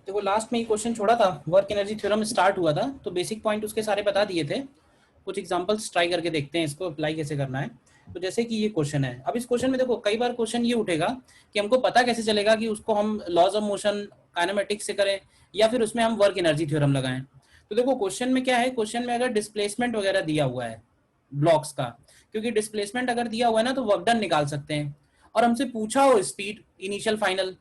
देखो लास्ट में ये क्वेश्चन छोड़ा था, वर्क एनर्जी थ्योरम स्टार्ट हुआ था, तो बेसिक पॉइंट उसके सारे बता दिए थे। कुछ एग्जांपल्स ट्राई करके देखते हैं इसको अप्लाई कैसे करना है। तो जैसे कि ये क्वेश्चन है, अब इस क्वेश्चन में देखो कई बार क्वेश्चन ये उठेगा कि हमको पता कैसे चलेगा कि उसको हम लॉज ऑफ मोशन काइनेमेटिक्स से करें या फिर उसमें हम वर्क एनर्जी थ्योरम लगाएं। तो देखो क्वेश्चन में क्या है, क्वेश्चन में अगर डिस्प्लेसमेंट वगैरह दिया हुआ है ब्लॉक्स का, क्योंकि डिस्प्लेसमेंट अगर दिया हुआ है ना तो वर्क डन निकाल सकते हैं, और हमसे पूछा हो स्पीड इनिशियल फाइनल,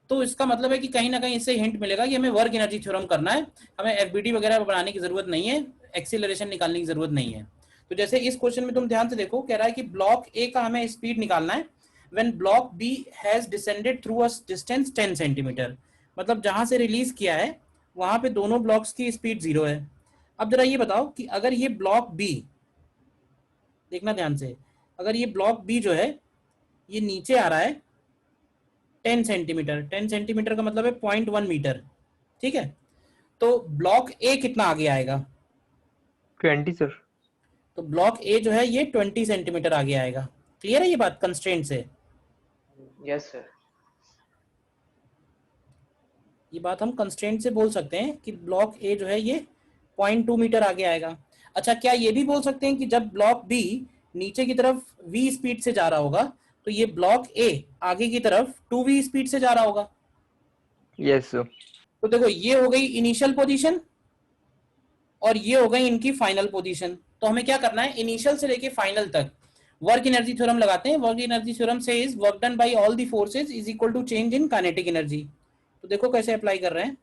तो इसका मतलब है कि कहीं ना कहीं इससे हिंट मिलेगा कि हमें वर्क एनर्जी थ्योरम करना है, हमें एफबीडी वगैरह बनाने की जरूरत नहीं है, एक्सीलरेशन निकालने की जरूरत नहीं है। तो जैसे इस क्वेश्चन में तुम ध्यान से देखो, कह रहा है कि ब्लॉक ए का हमें स्पीड निकालना है when block B has descended through a distance 10 centimetre. मतलब जहां से रिलीज किया है वहां पे दोनों ब्लॉक्स की स्पीड 0 है। अब जरा ये बताओ कि अगर ये ब्लॉक बी, देखना ध्यान से, अगर ये ब्लॉक बी जो है ये नीचे आ रहा है 10 सेंटीमीटर, 10 सेंटीमीटर का मतलब है 0.1 मीटर, ठीक है, तो ब्लॉक ए कितना आगे आएगा? 20 सर। तो ब्लॉक ए जो है ये 20 सेंटीमीटर आगे आएगा। क्लियर है ये बात कंस्ट्रेंट से? Yes sir. ये बात हम कंस्ट्रेंट से बोल सकते हैं कि ब्लॉक ए जो है ये 0.2 मीटर आगे आएगा। अच्छा, क्या ये भी बोल सकते हैं कि जब ब्लॉक बी नीचे की तरफ v स्पीड से जा रहा होगा तो ये ब्लॉक ए आगे की तरफ 2v स्पीड से जा रहा होगा? Yes sir. तो देखो ये हो गई इनिशियल पोजीशन और ये हो गई इनकी फाइनल पोजीशन। तो हमें क्या करना है, इनिशियल से लेके फाइनल तक वर्क एनर्जी थ्योरम लगाते हैं। वर्क एनर्जी थ्योरम से is work done by all the forces is equal to change in kinetic energy. तो देखो कैसे अप्लाई कर रहे हैं,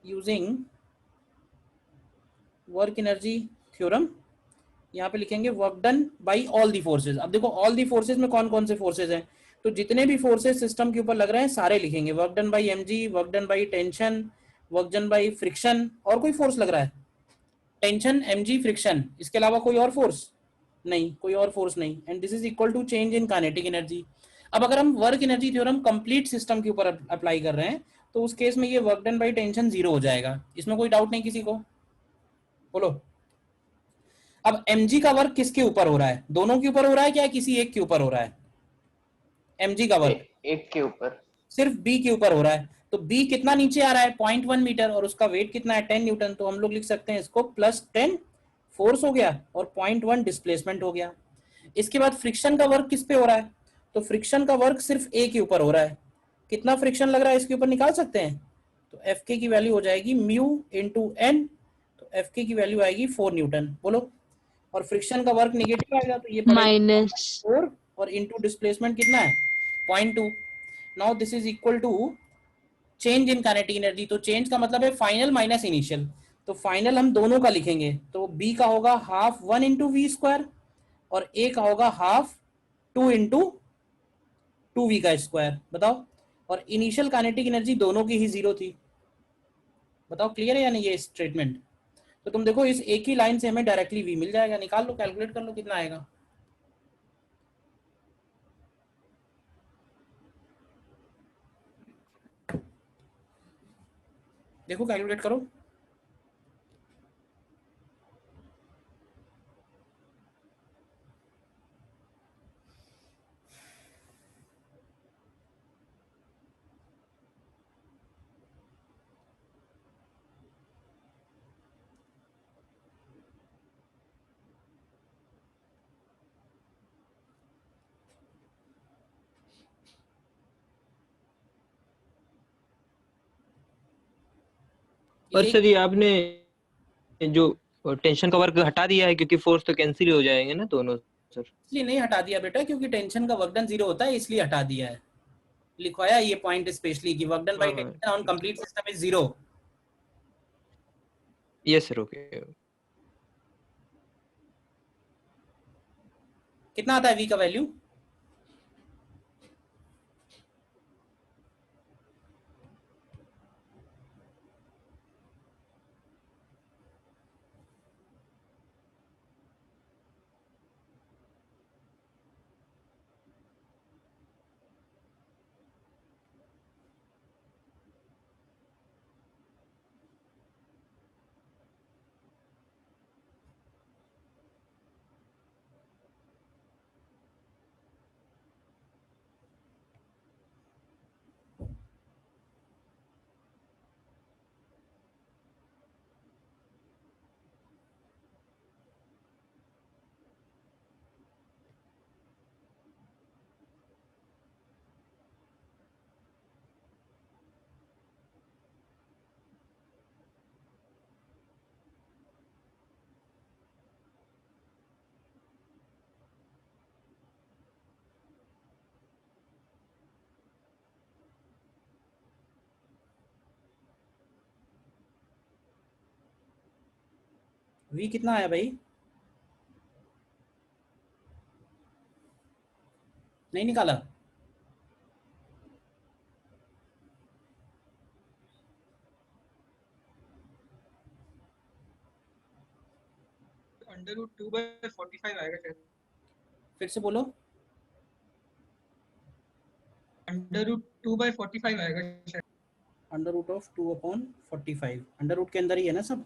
यूजिंग वर्क एनर्जी थ्योरम, यहाँ पे लिखेंगे work done by all the forces. अब देखो ऑल दी फोर्सेज में कौन कौन से फोर्सेज हैं, तो जितने भी फोर्सेज सिस्टम के ऊपर लग रहे हैं सारे लिखेंगे, work done by M G, work done by tension, work done by friction. और कोई फोर्स लग रहा है? टेंशन, एम जी, फ्रिक्शन, इसके अलावा कोई और फोर्स नहीं, कोई और फोर्स नहीं। And this is equal to change in kinetic energy. अब अगर हम work energy theorem complete system के ऊपर अप्लाई कर रहे हैं तो उस केस में ये वर्क डन बाई टेंशन 0 हो जाएगा। इसमें कोई डाउट नहीं किसी को? बोलो। अब mg का वर्क किसके ऊपर हो रहा है, दोनों के ऊपर हो रहा है क्या किसी एक के ऊपर हो रहा है? mg का वर्क एक के ऊपर। सिर्फ b के ऊपर हो रहा है। तो b कितना नीचे आ रहा है, 0.1 मीटर, और उसका वेट कितना है 10 न्यूटन। तो हम लोग लिख सकते हैं इसको +10 फोर्स हो गया और 0.1 डिस्प्लेसमेंट हो गया। इसके बाद फ्रिक्शन का वर्क किस पे हो रहा है, तो फ्रिक्शन का वर्क सिर्फ a के ऊपर हो रहा है। कितना फ्रिक्शन लग रहा है इसके ऊपर निकाल सकते हैं, तो एफ के की वैल्यू हो जाएगी म्यू इंटू एन, तो एफ के की वैल्यू आएगी 4 न्यूटन। बोलो। और फ्रिक्शन का वर्क नेगेटिव आएगा तो ये पड़ेगा माइनस 4, और इनटू डिस्प्लेसमेंट कितना है 0.2। Now this is equal to change in kinetic energy. तो चेंज का मतलब है फाइनल माइनस इनिशियल, तो फाइनल हम दोनों का लिखेंगे, तो बी का होगा हाफ 1 इंटू v स्क्वायर और ए का होगा हाफ 2 इंटू 2v का स्क्वायर। बताओ। और इनिशियल काइनेटिक एनर्जी दोनों की ही 0 थी। बताओ क्लियर है या नहीं ये स्टेटमेंट? तो तुम देखो इस एक ही लाइन से हमें डायरेक्टली v मिल जाएगा, निकाल लो, कैलकुलेट कर लो कितना आएगा। देखो कैलकुलेट करो। और ये सर ये आपने जो टेंशन का वर्क हटा दिया है क्योंकि फोर्स तो कैंसिल हो जाएंगे ना दोनों सर। इसलिए नहीं हटा दिया बेटा क्योंकि टेंशन का वर्क डन 0 होता है, इसलिए हटा दिया है। लिखवाया ये पॉइंट स्पेशली कि वर्क डन बाय हाँ हाँ टेंशन ऑन ठीक है। Complete system is 0। Yes sir okay. कितना आता है v का वैल्यू? v कितना आया भाई? नहीं निकाला? √2/45 आएगा शायद। फिर से बोलो। √2/45 आएगा शायद। Under root of 2/45, under root के अंदर ही है ना सब?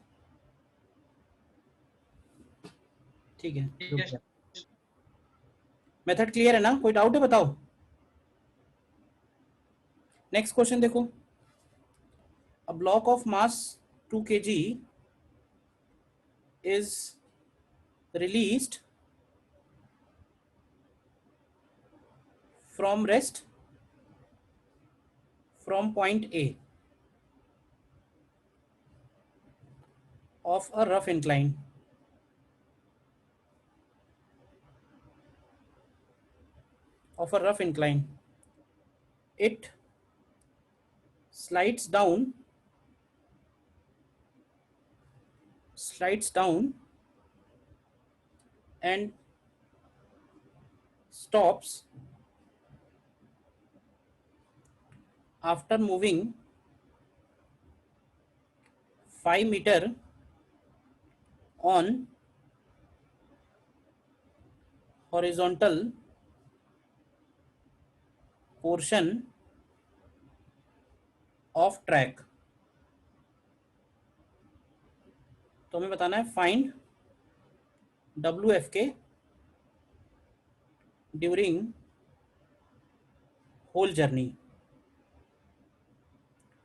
ठीक है, रुक Yes. जा। मेथड क्लियर है ना? कोई डाउट है बताओ। नेक्स्ट क्वेश्चन देखो। A block of mass 2 kg is released from rest from point A of a rough incline. Of a rough incline. It slides down and stops after moving 5 meter on horizontal portion of track. तो हमें बताना है find WFK during whole journey.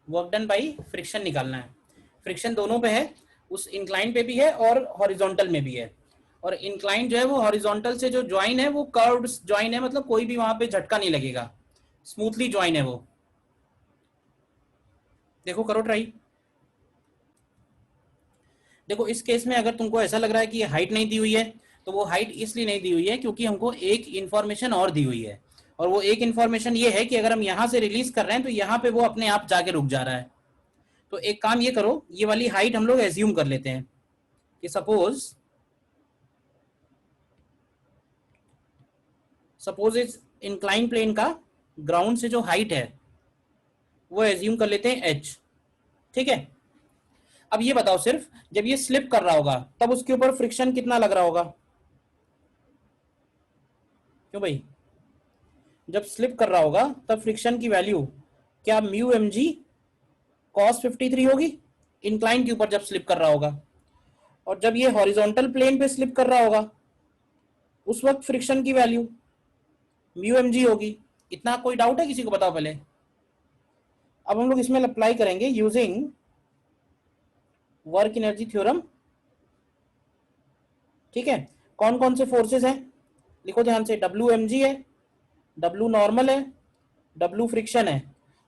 Work done by friction निकालना है। Friction दोनों पे है, उस इंक्लाइन पे भी है और हॉरिजॉन्टल में भी है। और इंक्लाइन जो है वो हॉरिजॉन्टल से जो ज्वाइन है वो कर्व्ड ज्वाइन है, मतलब कोई भी वहां पे झटका नहीं लगेगा, स्मूथली ज्वाइन है वो। देखो करो ट्राई। देखो इस केस में अगर तुमको ऐसा लग रहा है कि हाइट नहीं दी हुई है, तो वो हाइट इसलिए नहीं दी हुई है क्योंकि हमको एक इंफॉर्मेशन और दी हुई है, और वो एक इंफॉर्मेशन ये है कि अगर हम यहां से रिलीज कर रहे हैं तो यहाँ पे वो अपने आप जाके रुक जा रहा है। तो एक काम ये करो, ये वाली हाइट हम लोग एज्यूम कर लेते हैं कि सपोज इस इंक्लाइन प्लेन का ग्राउंड से जो हाइट है वो एज्यूम कर लेते हैं h। ठीक है, अब ये बताओ सिर्फ जब ये स्लिप कर रहा होगा तब उसके ऊपर फ्रिक्शन कितना लग रहा होगा? क्यों भाई? जब स्लिप कर रहा होगा तब फ्रिक्शन की वैल्यू क्या म्यू एम जी कॉस 53 होगी इंक्लाइन के ऊपर जब स्लिप कर रहा होगा। और जब ये हॉरिजॉन्टल प्लेन पे स्लिप कर रहा होगा उस वक्त फ्रिक्शन की वैल्यू म्यू एम जी होगी। इतना कोई डाउट है किसी को? बताओ पहले। अब हम लोग इसमें अप्लाई करेंगे यूजिंग वर्क एनर्जी थ्योरम। ठीक है, कौन कौन से फोर्सेस हैं लिखो ध्यान से। डब्ल्यू एम जी है, डब्ल्यू नॉर्मल है, डब्ल्यू फ्रिक्शन है,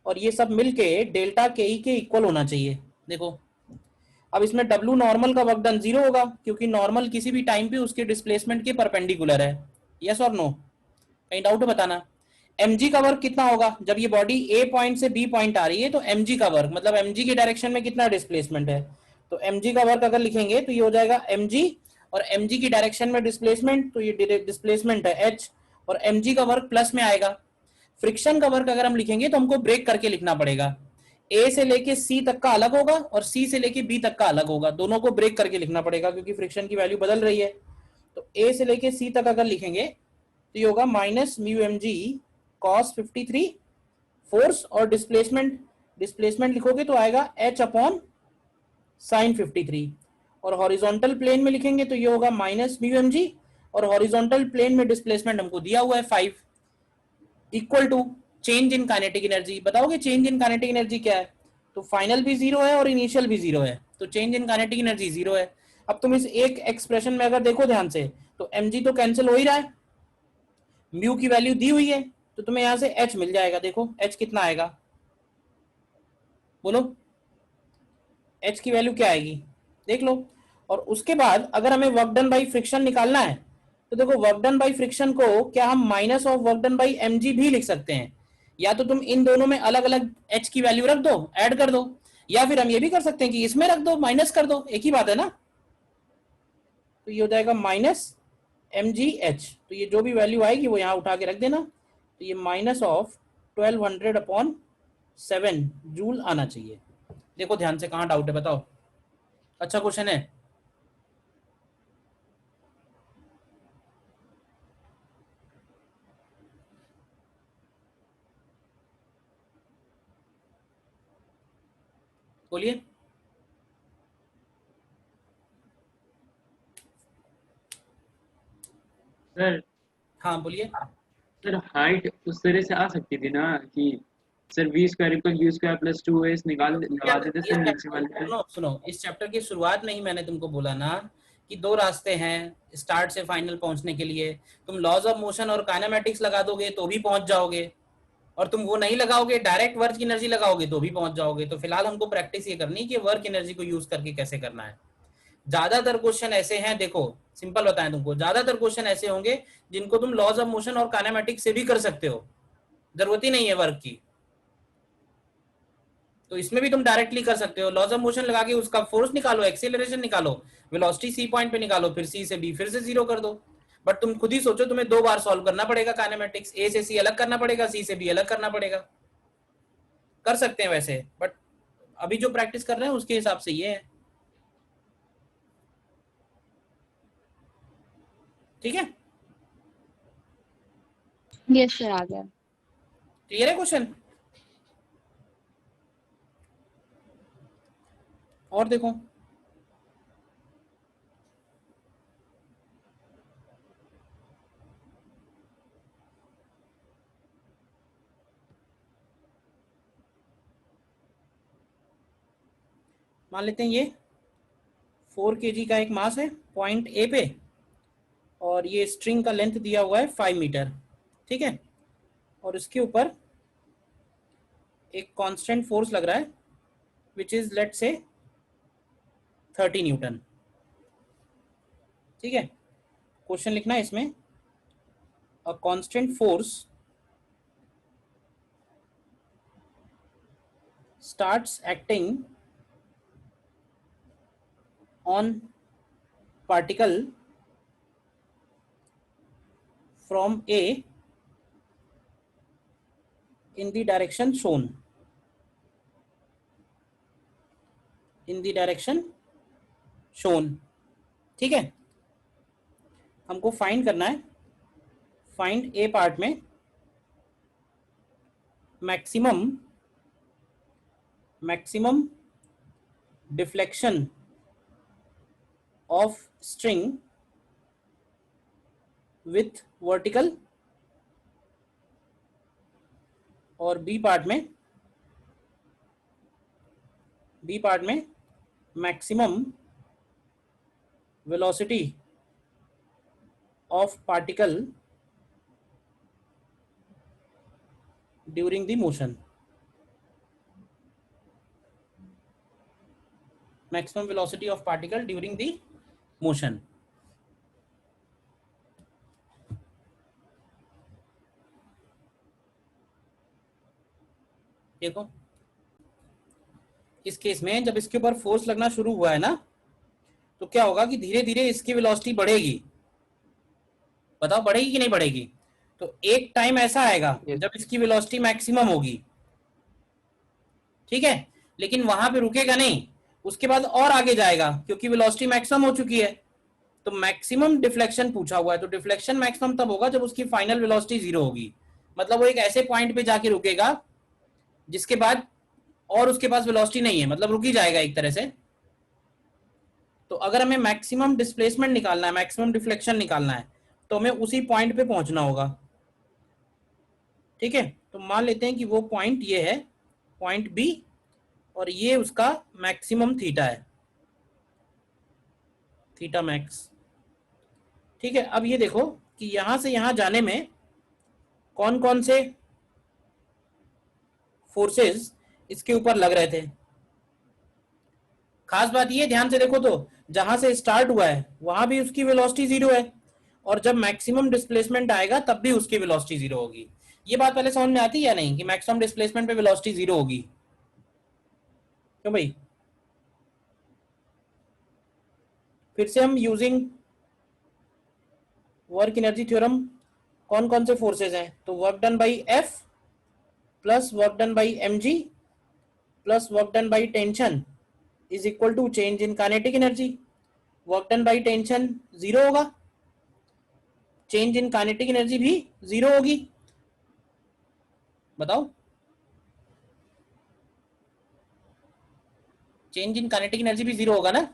और ये सब मिलके डेल्टा के ई के इक्वल होना चाहिए। देखो अब इसमें डब्ल्यू नॉर्मल का वर्क डन 0 होगा क्योंकि नॉर्मल किसी भी टाइम पे उसके डिस्प्लेसमेंट के परपेंडिकुलर है। यस और नो? कहीं डाउट है बताना। mg का वर्क कितना होगा? जब ये बॉडी a पॉइंट से b पॉइंट आ रही है तो mg का वर्क मतलब mg के डायरेक्शन में कितना डिस्प्लेसमेंट है, तो mg का वर्क अगर लिखेंगे तो ये हो जाएगा mg, और mg की डायरेक्शन में डिस्प्लेसमेंट तो ये डिस्प्लेसमेंट है h, और mg का वर्क प्लस में आएगा। फ्रिक्शन का वर्क अगर हम लिखेंगे तो हमको ब्रेक करके लिखना पड़ेगा। ए से लेके सी तक का अलग होगा और सी से लेके बी तक का अलग होगा, दोनों को ब्रेक करके लिखना पड़ेगा क्योंकि फ्रिक्शन की वैल्यू बदल रही है। तो ए से लेके सी तक अगर लिखेंगे तो ये होगा minus mu M G cos 53 force, और डिस्प्लेसमेंट लिखोगे तो आएगा एच अपॉन साइन 53, और हॉरिजॉन्टल प्लेन में लिखेंगे तो ये होगा माइनस म्यू एम जी, और हॉरिजॉन्टल प्लेन में डिस्प्लेसमेंट हमको दिया हुआ है 5, equal to change in kinetic energy. बताओगे चेंज इन काइनेटिक एनर्जी क्या है? तो फाइनल भी 0 है और इनिशियल भी 0 है, तो चेंज इन काइनेटिक एनर्जी 0 है। अब तुम इस एक एक्सप्रेशन में अगर देखो ध्यान से तो mg तो कैंसिल हो ही रहा है, म्यू की वैल्यू दी हुई है तो तुम्हें यहां से h मिल जाएगा। देखो h कितना आएगा, बोलो h की वैल्यू क्या आएगी, देख लो। और उसके बाद अगर हमें वर्क डन बाई फ्रिक्शन निकालना है तो देखो वर्क डन बाई फ्रिक्शन को क्या हम minus of work done by mg भी लिख सकते हैं, या तो तुम इन दोनों में अलग अलग h की वैल्यू रख दो, ऐड कर दो, या फिर हम ये भी कर सकते हैं कि इसमें रख दो माइनस कर दो, एक ही बात है ना। तो ये हो जाएगा माइनस mgh। तो ये जो भी वैल्यू आएगी वो यहाँ उठा के रख देना। तो ये माइनस ऑफ 1200/7 जूल आना चाहिए। देखो ध्यान से, कहाँ डाउट है बताओ। अच्छा क्वेश्चन है। बोलिए। सर हाँ बोलिए। सर हाइट उस तरह से आ सकती थी ना कि sir V square equal U square plus 2s निकाल लगा देते सर नीचे वाले पे। सुनो सुनो, इस चैप्टर की शुरुआत में ही मैंने तुमको बोला ना कि दो रास्ते हैं स्टार्ट से फाइनल पहुंचने के लिए। तुम लॉज ऑफ मोशन और काइनेमेटिक्स लगा दोगे तो भी पहुंच जाओगे, और तुम वो नहीं लगाओगे, डायरेक्ट वर्क एनर्जी लगाओगे तो भी पहुंच जाओगे। तो फिलहाल हमको प्रैक्टिस ये करनी है कि वर्क एनर्जी को यूज करके कैसे करना है। ज्यादातर क्वेश्चन ऐसे हैं, देखो सिंपल बताएं तुमको, ज्यादातर क्वेश्चन ऐसे होंगे जिनको तुम लॉज ऑफ मोशन और काइनेमेटिक्स से भी कर सकते हो, जरूरत ही नहीं है वर्क की। तो इसमें भी तुम डायरेक्टली कर सकते हो, लॉज ऑफ मोशन लगा के उसका फोर्स निकालो, एक्सेलरेशन निकालो, वेलोसिटी सी पॉइंट पे निकालो, फिर सी से बी फिर से जीरो कर दो। बट तुम खुद ही सोचो, तुम्हें 2 बार सॉल्व करना पड़ेगा काइनेमेटिक्स, ए से सी अलग करना पड़ेगा, सी से बी अलग करना पड़ेगा। कर सकते हैं वैसे, बट अभी जो प्रैक्टिस कर रहे हैं उसके हिसाब से ये है। ठीक है, यस सर, आ गया। क्लियर है क्वेश्चन। और देखो, मान लेते हैं ये 4 kg का एक मास है पॉइंट ए पे, और ये स्ट्रिंग का लेंथ दिया हुआ है 5 मीटर। ठीक है, और इसके ऊपर एक कांस्टेंट फोर्स लग रहा है विच इज लेट से 30 न्यूटन। ठीक है, क्वेश्चन लिखना है इसमें, a constant force starts acting on particle from A in the direction shown, in the direction shown। ठीक है, हमको फाइंड करना है, फाइंड ए पार्ट में maximum deflection of string with vertical, और बी पार्ट में maximum velocity of particle during the motion. Maximum velocity of particle during the motion. देखो इस केस में जब इसके ऊपर फोर्स लगना शुरू हुआ है ना, तो क्या होगा कि धीरे धीरे इसकी वेलोसिटी बढ़ेगी। बताओ बढ़ेगी कि नहीं बढ़ेगी। तो एक टाइम ऐसा आएगा जब इसकी वेलोसिटी मैक्सिमम होगी। ठीक है, लेकिन वहां पे रुकेगा नहीं, उसके बाद और आगे जाएगा क्योंकि वेलोसिटी मैक्सिमम हो चुकी है। तो मैक्सिमम डिफ्लेक्शन पूछा हुआ है, तो डिफ्लेक्शन मैक्सिमम तब होगा जब उसकी फाइनल वेलोसिटी 0 होगी। मतलब वो एक ऐसे पॉइंट पे जाके रुकेगा जिसके बाद और उसके पास वेलोसिटी नहीं है, मतलब रुक ही जाएगा एक तरह से। तो अगर हमें मैक्सिमम डिस्प्लेसमेंट निकालना है, मैक्सिमम डिफ्लेक्शन निकालना है, तो हमें उसी पॉइंट पे पहुंचना होगा। ठीक है, तो मान लेते हैं कि वो पॉइंट ये है, पॉइंट बी, और ये उसका मैक्सिमम थीटा है, थीटा मैक्स। ठीक है, अब ये देखो कि यहां से यहां जाने में कौन कौन से फोर्सेस इसके ऊपर लग रहे थे। खास बात ये, ध्यान से देखो तो जहां से स्टार्ट हुआ है वहां भी उसकी वेलोसिटी 0 है, और जब मैक्सिमम डिस्प्लेसमेंट आएगा तब भी उसकी वेलोसिटी 0 होगी। ये बात पहले समझ में आती है या नहीं कि मैक्सिमम डिस्प्लेसमेंट पे वेलोसिटी 0 होगी। क्यों भाई, फिर से हम यूजिंग वर्क एनर्जी थ्योरम कौन कौन से फोर्सेज हैं, तो work done by F plus work done by M G plus work done by tension is equal to change in kinetic energy. Work done by tension zero होगा, change in kinetic energy भी zero होगी। बताओ, change in kinetic energy भी zero होगा ना।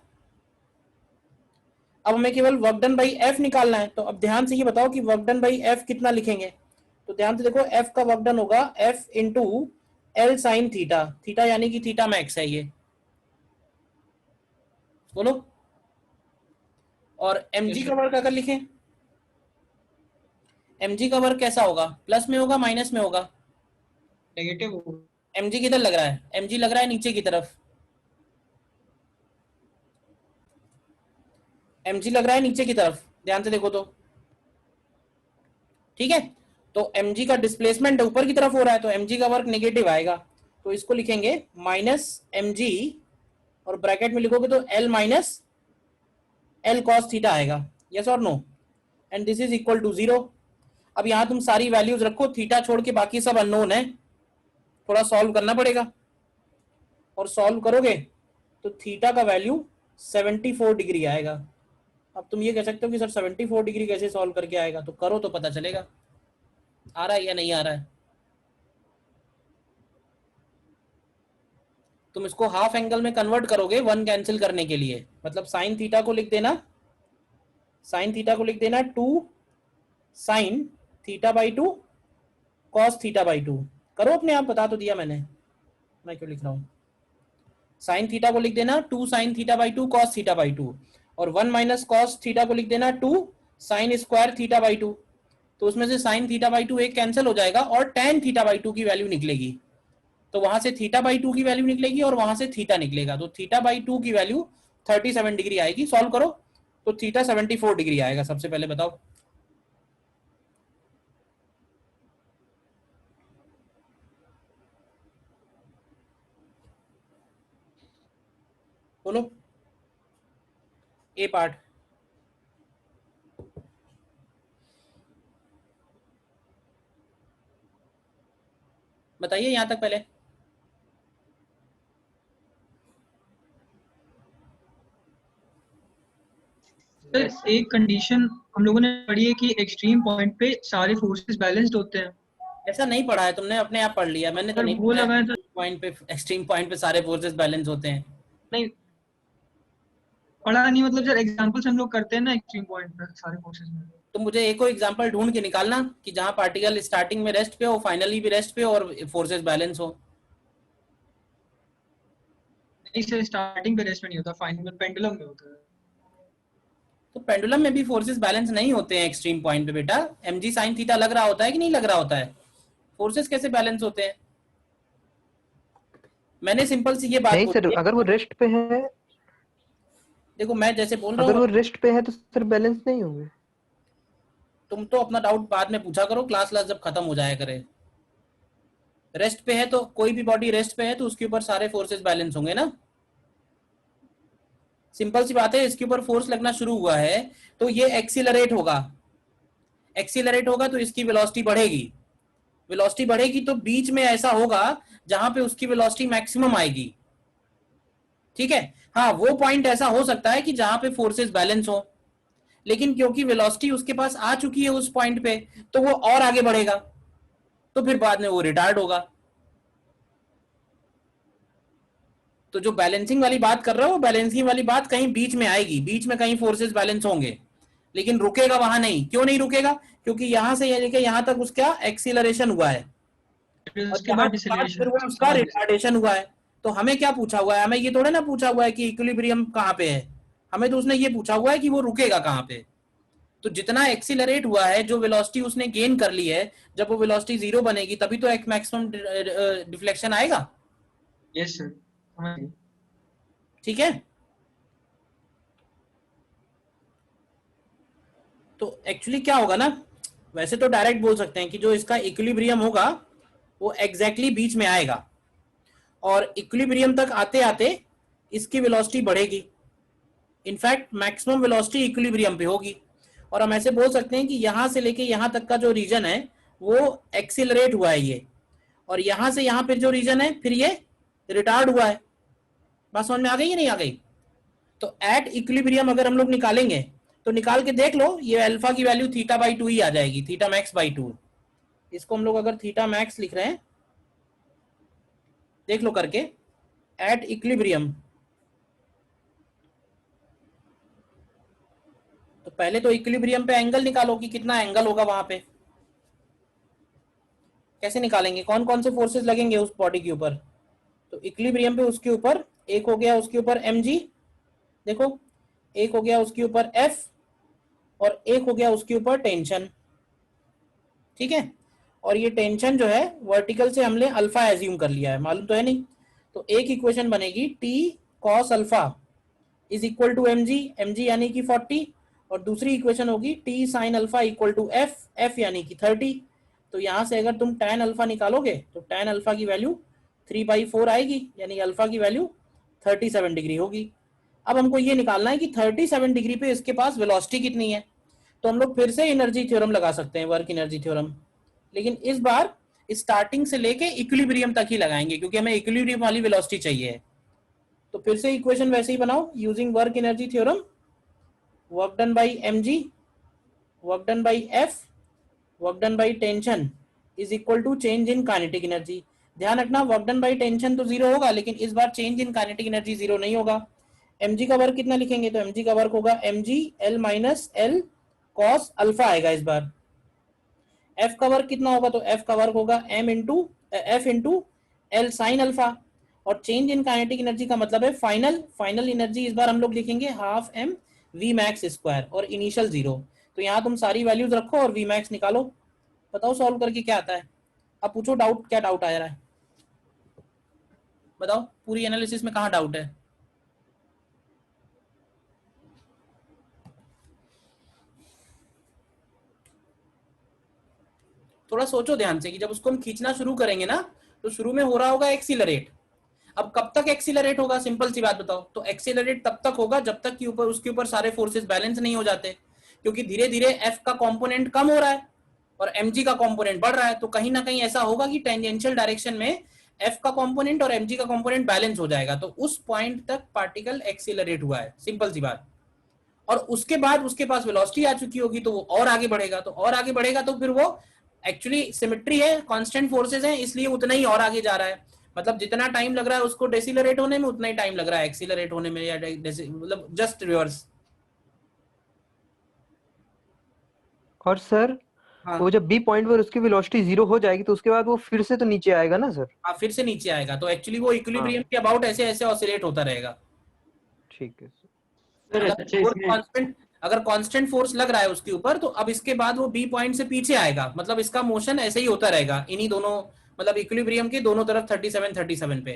अब हमें केवल वर्क डन बाई एफ निकालना है, तो अब ध्यान से ये बताओ कि वर्क डन बाई एफ कितना लिखेंगे। तो ध्यान से देखो, एफ का वर्क डन होगा F into L sine theta, theta यानी कि थीटा मैक्स है ये, बोलो। और mg का वर्क अगर लिखें, mg का वर्क कैसा होगा, प्लस में होगा माइनस में होगा, नेगेटिव होगा। mg किधर लग रहा है, mg लग रहा है नीचे की तरफ, mg लग रहा है नीचे की तरफ, ध्यान से देखो तो, ठीक है। तो mg का डिस्प्लेसमेंट ऊपर की तरफ हो रहा है, तो mg का वर्क नेगेटिव आएगा, तो इसको लिखेंगे माइनस mg और ब्रैकेट में लिखोगे तो l minus L cos theta आएगा, यस और no, and this is equal to zero. अब यहां तुम सारी वैल्यूज रखो, थीटा छोड़ के बाकी सब अननोन है, थोड़ा सॉल्व करना पड़ेगा, और सॉल्व करोगे तो थीटा का वैल्यू 74 डिग्री आएगा। अब तुम ये कह सकते हो कि सर 74 डिग्री कैसे सॉल्व करके आएगा, तो करो तो पता चलेगा आ रहा है या नहीं आ रहा है। तुम इसको हाफ एंगल में कन्वर्ट करोगे वन कैंसिल करने के लिए, मतलब साइन थीटा को लिख देना, साइन थीटा को लिख देना 2 sine theta by 2 cos theta by 2। करो अपने आप, बता तो दिया मैंने, मैं क्यों लिख रहा हूं। साइन थीटा को लिख देना 2 sine theta by 2 cos theta by 2, और 1 माइनस कॉस थीटा को लिख देना 2 साइन स्क्वायर थीटा बाई 2। तो उसमें से साइन थीटा बाई 2 एक कैंसिल हो जाएगा और टेन थीटा बाई 2 की वैल्यू निकलेगी, तो वहां से थीटा बाई 2 की वैल्यू निकलेगी और वहां से थीटा निकलेगा, तो थीटा बाई 2 की वैल्यू 37 डिग्री आएगी। सॉल्व करो तो थीटा 74 डिग्री आएगा। सबसे पहले बताओ, बोलो ए पार्ट। बताइए यहां तक पहले। सर एक कंडीशन हम लोगों ने पढ़ी है कि एक्सट्रीम पॉइंट पे सारे फोर्सेस बैलेंस्ड होते हैं। ऐसा नहीं पढ़ा है तुमने, अपने आप पढ़ लिया, मैंने तो सर नहीं वो लगा है तो पॉइंट पे, एक्सट्रीम पॉइंट पे सारे फोर्सेस बैलेंस होते हैं। नहीं पढ़ा नहीं, मतलब सर एग्जांपल्स हम लोग करते हैं ना एक्सट्रीम पॉइंट पे सारे फोर्सेस में। तो मुझे एक और एग्जांपल ढूंढ के निकालना कि जहां पार्टिकल स्टार्टिंग में रेस्ट पे हो, फाइनली भी रेस्ट पे हो और फोर्सेस बैलेंस हो। नहीं सर, स्टार्टिंग पे रेस्ट में नहीं होता, फाइनल में पेंडुलम में होता है। तो पेंडुलम में भी फोर्सेस बैलेंस नहीं होते हैं एक्सट्रीम पॉइंट पे बेटा, mg sin थीटा लग रहा होता है कि नहीं लग रहा होता है, फोर्सेस कैसे बैलेंस होते हैं। मैंने सिंपल सी ये बात नहीं सर, बोली है। अगर वो रेस्ट पे है, देखो मैं जैसे बोल रहा अगर वो हूँ, रेस्ट पे है तो सर बैलेंस नहीं होंगे। तुम तो अपना डाउट बाद में पूछा करो, क्लास जब खत्म हो जाया करे। रेस्ट पे है तो कोई भी बॉडी रेस्ट पे है तो उसके ऊपर सारे फोर्सेस बैलेंस होंगे ना, सिंपल सी बात है। इसके ऊपर फोर्स लगना शुरू हुआ है तो ये एक्सीलरेट होगा, एक्सीलरेट होगा तो इसकी वेलोसिटी बढ़ेगी, वेलोसिटी बढ़ेगी तो बीच में ऐसा होगा जहां पे उसकी वेलोसिटी मैक्सिमम आएगी, ठीक है। हाँ वो पॉइंट ऐसा हो सकता है कि जहां पे फोर्सेस बैलेंस हो, लेकिन क्योंकि वेलोसिटी उसके पास आ चुकी है उस पॉइंट पे तो वो और आगे बढ़ेगा, तो फिर बाद में वो रिटार्ड होगा। तो जो बैलेंसिंग वाली बात कर रहा है वो बैलेंसिंग वाली बात कहीं बीच में आएगी, बीच में कहीं फोर्सेस बैलेंस होंगे, लेकिन रुकेगा वहां नहीं। क्यों नहीं रुकेगा, क्योंकि यहां से ये लेके यहां तक उसका एक्सीलरेशन हुआ है और उसके यहाँ बाद के डिसेलरेशन, फिर वो उसका रिटार्डेशन हुआ है। तो हमें क्या पूछा हुआ है, हमें ये थोड़े ना पूछा हुआ है कि इक्विलिब्रियम कहाँ पे है, हमें तो उसने ये पूछा हुआ है कि वो रुकेगा कहाँ पे। तो जितना एक्सीलरेट हुआ है, जो वेलोसिटी उसने गेन कर ली है, जब वो वेलोसिटी जीरो बनेगी तभी तो एक मैक्सिमम डिफ्लेक्शन आएगा। यस सर, समझ गए। ठीक है, तो एक्चुअली क्या होगा ना, वैसे तो डायरेक्ट बोल सकते हैं कि जो इसका इक्विलिब्रियम होगा वो एग्जैक्टली बीच में आएगा, और इक्विलिब्रियम तक आते आते इसकी वेलोसिटी बढ़ेगी, इनफैक्ट मैक्सिमम वेलोसिटी इक्विलिब्रियम पे होगी, और हम ऐसे बोल सकते हैं कि यहां से लेके यहां तक का जो रीजन है वो एक्सिलरेट हुआ है ये, और यहां से यहां पे जो रीजन है फिर ये रिटार्ड हुआ है। बात समझ में आ गई या नहीं आ गई? तो एट इक्विलिब्रियम अगर हम लोग निकालेंगे तो निकाल के देख लो, ये अल्फा की वैल्यू थीटा बाई 2 ही आ जाएगी, थीटा मैक्स बाई 2। इसको हम लोग अगर थीटा मैक्स लिख रहे हैं, देख लो करके, एट इक्विलिब्रियम, तो पहले तो इक्विलिब्रियम पे एंगल निकालो कि कितना एंगल होगा वहां पे। कैसे निकालेंगे, कौन कौन से फोर्सेस लगेंगे उस बॉडी के ऊपर? तो इक्विलिब्रियम पे उसके ऊपर एक हो गया उसके ऊपर mg, देखो एक हो गया उसके ऊपर F, और एक हो गया उसके ऊपर टेंशन। ठीक है, और ये टेंशन जो है वर्टिकल से हमने अल्फा एज्यूम कर लिया है, मालूम तो है नहीं। तो एक इक्वेशन बनेगी T cos alpha is equal to mg यानी कि 40, और दूसरी इक्वेशन होगी T sin alpha equal to F यानी कि 30। तो यहां से अगर तुम tan अल्फा निकालोगे तो tan अल्फा की वैल्यू 3/4 आएगी, यानी अल्फा की वैल्यू 37 डिग्री होगी। अब हमको ये निकालना है कि 37 डिग्री पे इसके पास वेलोसिटी कितनी है। तो हम लोग फिर से एनर्जी थ्योरम लगा सकते हैं, वर्क एनर्जी थ्योरम, लेकिन इस बार स्टार्टिंग से लेके इक्विलिब्रियम तक ही लगाएंगे क्योंकि हमें इक्विलिब्रियम वाली वेलोसिटी चाहिए। तो फिर से इक्वेशन वैसे ही बनाओ, using work energy theorem, work done by mg, work done by F, work done by tension is equal to change in kinetic energy. ध्यान रखना वर्क डन बाई टेंशन तो जीरो होगा, लेकिन इस बार change in kinetic energy zero नहीं होगा। mg का वर्क कितना लिखेंगे, तो mg का वर्क होगा mg l minus l cos alpha आएगा इस बार। f का वर्क कितना होगा, तो f का वर्क होगा m into f into l sine alpha, और चेंज इन काइनेटिक एनर्जी का मतलब है फाइनल एनर्जी इस बार हम लोग लिखेंगे half m v max square और इनिशियल जीरो। तो यहाँ तुम सारी वैल्यूज रखो और v मैक्स निकालो, बताओ सॉल्व करके क्या आता है। अब पूछो डाउट, क्या डाउट आ रहा है बताओ, पूरी एनालिसिस में कहाँ डाउट है? थोड़ा सोचो ध्यान से कि जब उसको हम खींचना शुरू करेंगे ना तो शुरू में हो रहा होगा एक्सीलरेट। अब कब तक एक्सीलरेट होगा, सिंपल सी बात बताओ, तो एक्सीलरेट तब तक होगा जब तक कि ऊपर उसके ऊपर सारे फोर्सेस बैलेंस नहीं हो जाते, क्योंकि धीरे धीरे एफ का कंपोनेंट कम हो रहा है और mg का कंपोनेंट बढ़ रहा है। तो कहीं ना कहीं ऐसा होगा कि टेंजेंशियल डायरेक्शन में एफ का कंपोनेंट और mg का कंपोनेंट बैलेंस हो जाएगा, तो उस पॉइंट तक पार्टिकल एक्सीलरेट हुआ है, सिंपल सी बात। और उसके बाद उसके पास वेलोसिटी आ चुकी होगी तो वो और आगे बढ़ेगा, तो और आगे बढ़ेगा तो फिर वो एक्चुअली सिमेट्री है, कांस्टेंट फोर्सेस हैं, इसलिए उतना ही और आगे जा रहा है। मतलब जितना टाइम लग रहा है उसको डेसिलरेट होने में उतना ही टाइम लग रहा है एक्सीलरेट होने में, या मतलब जस्ट रिवर्स। और सर हाँ वो जब बी पॉइंट पर उसकी वेलोसिटी जीरो हो जाएगी तो उसके बाद वो फिर से तो नीचे आएगा ना सर? हाँ फिर से नीचे आएगा, तो एक्चुअली वो इक्विलिब्रियम के अबाउट ऐसे ऐसे ऑसिलेट होता रहेगा। ठीक है सर। सर अगर अच्छा फोर्स इसमें कांस्टेंट, अगर कांस्टेंट फोर्स लग रहा है उसके ऊपर, तो अब इसके बाद वो बी पॉइंट से पीछे आएगा, मतलब इसका मोशन ऐसे ही होता रहेगा इन्हीं दोनों, मतलब इक्विलिब्रियम के दोनों तरफ 37 पे,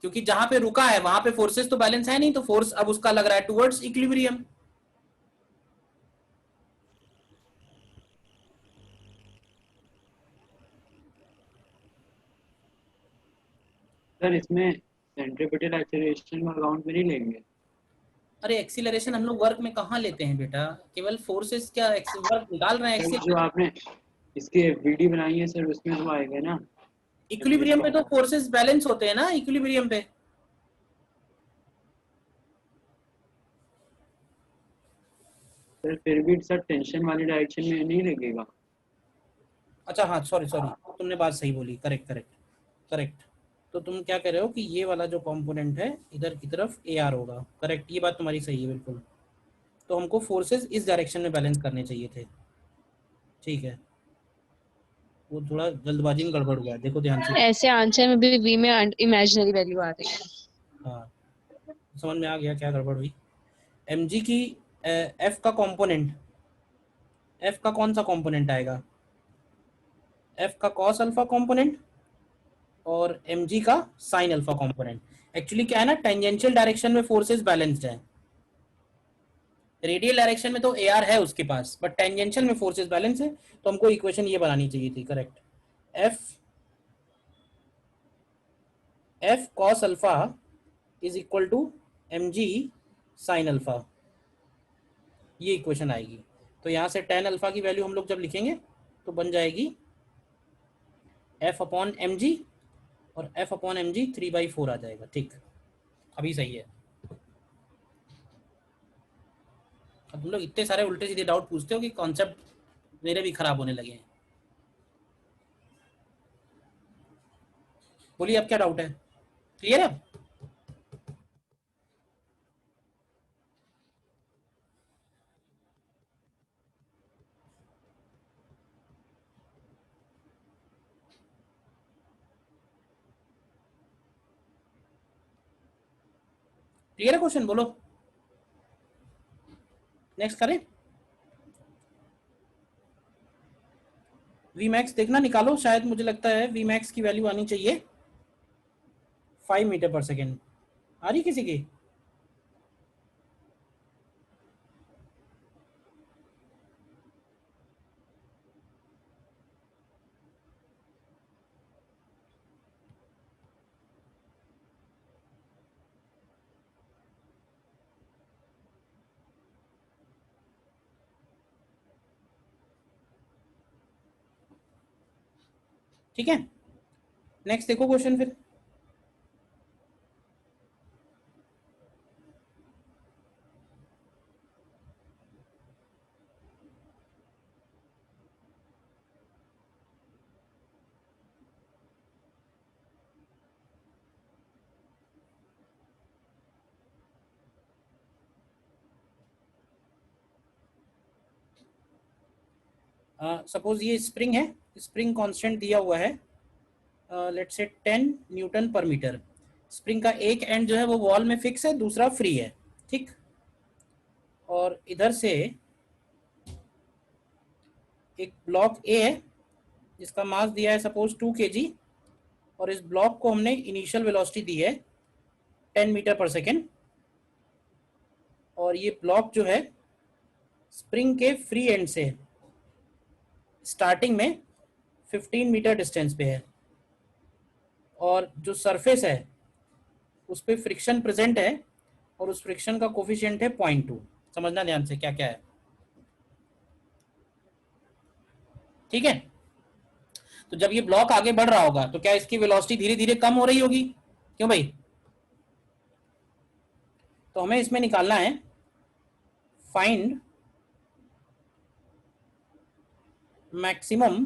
क्योंकि जहां पे रुका है वहां पे फोर्सेस तो बैलेंस है नहीं, तो फोर्स अब उसका लग रहा है टुवर्ड्स इक्विलिब्रियम। सर इसमें सेंट्रीपिटल एक्सीलरेशन का अकाउंट में नहीं लेंगे? अरे एक्सीलरेशन हम लोग वर्क में कहाँ लेते हैं बेटा, केवल फोर्सेस, क्या वर्क निकाल रहे हैं सर जो एक्सीलरेशन। आपने इसके वीडियो बनाई है सर उसमें तो आएगा ना? इक्विलिब्रियम पे तो फोर्सेस बैलेंस होते हैं ना इक्विलिब्रियम पे। सर फिर भी सर टेंशन वाली डायरेक्शन में नहीं लगेगा? अच्छा हाँ सॉरी सॉरी, तुमने बात सही बोली, करेक्ट करेक्ट करेक्ट। तो तुम क्या कह रहे हो कि ये वाला जो कंपोनेंट है इधर की तरफ ए आर होगा, करेक्ट, ये बात तुम्हारी सही है बिल्कुल। तो हमको फोर्सेस इस डायरेक्शन में बैलेंस करने चाहिए थे, ठीक है। वो थोड़ा जल्दबाजी में गड़बड़ हुआ है, देखो ध्यान से। ऐसे आंसर में भी वी में इमेजिनरी वैल्यू आ रही है। हाँ समझ में आ गया क्या गड़बड़ हुई। mg की f का कंपोनेंट, f का कौन सा कंपोनेंट आएगा, f का cos अल्फा कंपोनेंट और mg का sin अल्फा कंपोनेंट। एक्चुअली क्या है ना, टेंजेंशियल डायरेक्शन में फोर्सेस बैलेंस्ड है, रेडियल डायरेक्शन में तो AR है उसके पास, बट टेंजेंशियल में फोर्सेस बैलेंस है। तो हमको इक्वेशन ये बनानी चाहिए थी, correct, f cos alpha is equal to mg sin alpha, ये इक्वेशन आएगी। तो यहाँ से tan अल्फा की वैल्यू हम लोग जब लिखेंगे तो बन जाएगी f अपॉन mg, और f अपॉन mg 3/4 आ जाएगा। ठीक, अभी सही है। अब तुम लोग इतने सारे उल्टे सीधे डाउट पूछते हो कि कॉन्सेप्ट मेरे भी खराब होने लगे हैं। बोलिए अब क्या डाउट है, क्लियर है? क्लियर है क्वेश्चन? बोलो, नेक्स्ट करें। वी मैक्स देखना निकालो, शायद मुझे लगता है वी मैक्स की वैल्यू आनी चाहिए 5 मीटर पर सेकेंड। आ रही किसी की? ठीक है, नेक्स्ट देखो क्वेश्चन फिर। सपोज ये स्प्रिंग है, स्प्रिंग कांस्टेंट दिया हुआ है लेट्स से 10 न्यूटन पर मीटर। स्प्रिंग का एक एंड जो है वो वॉल में फिक्स है, दूसरा फ्री है, ठीक। और इधर से एक ब्लॉक ए है जिसका मास दिया है सपोज 2 kg, और इस ब्लॉक को हमने इनिशियल वेलोसिटी दी है 10 मीटर पर सेकेंड, और ये ब्लॉक जो है स्प्रिंग के फ्री एंड से स्टार्टिंग में 15 मीटर डिस्टेंस पे है, और जो सरफेस है उस पर फ्रिक्शन प्रेजेंट है, और उस फ्रिक्शन का कोफिशिएंट है 0.2। समझना ध्यान से क्या क्या है, ठीक है। तो जब ये ब्लॉक आगे बढ़ रहा होगा तो क्या इसकी वेलोसिटी धीरे धीरे कम हो रही होगी? क्यों भाई? तो हमें इसमें निकालना है find maximum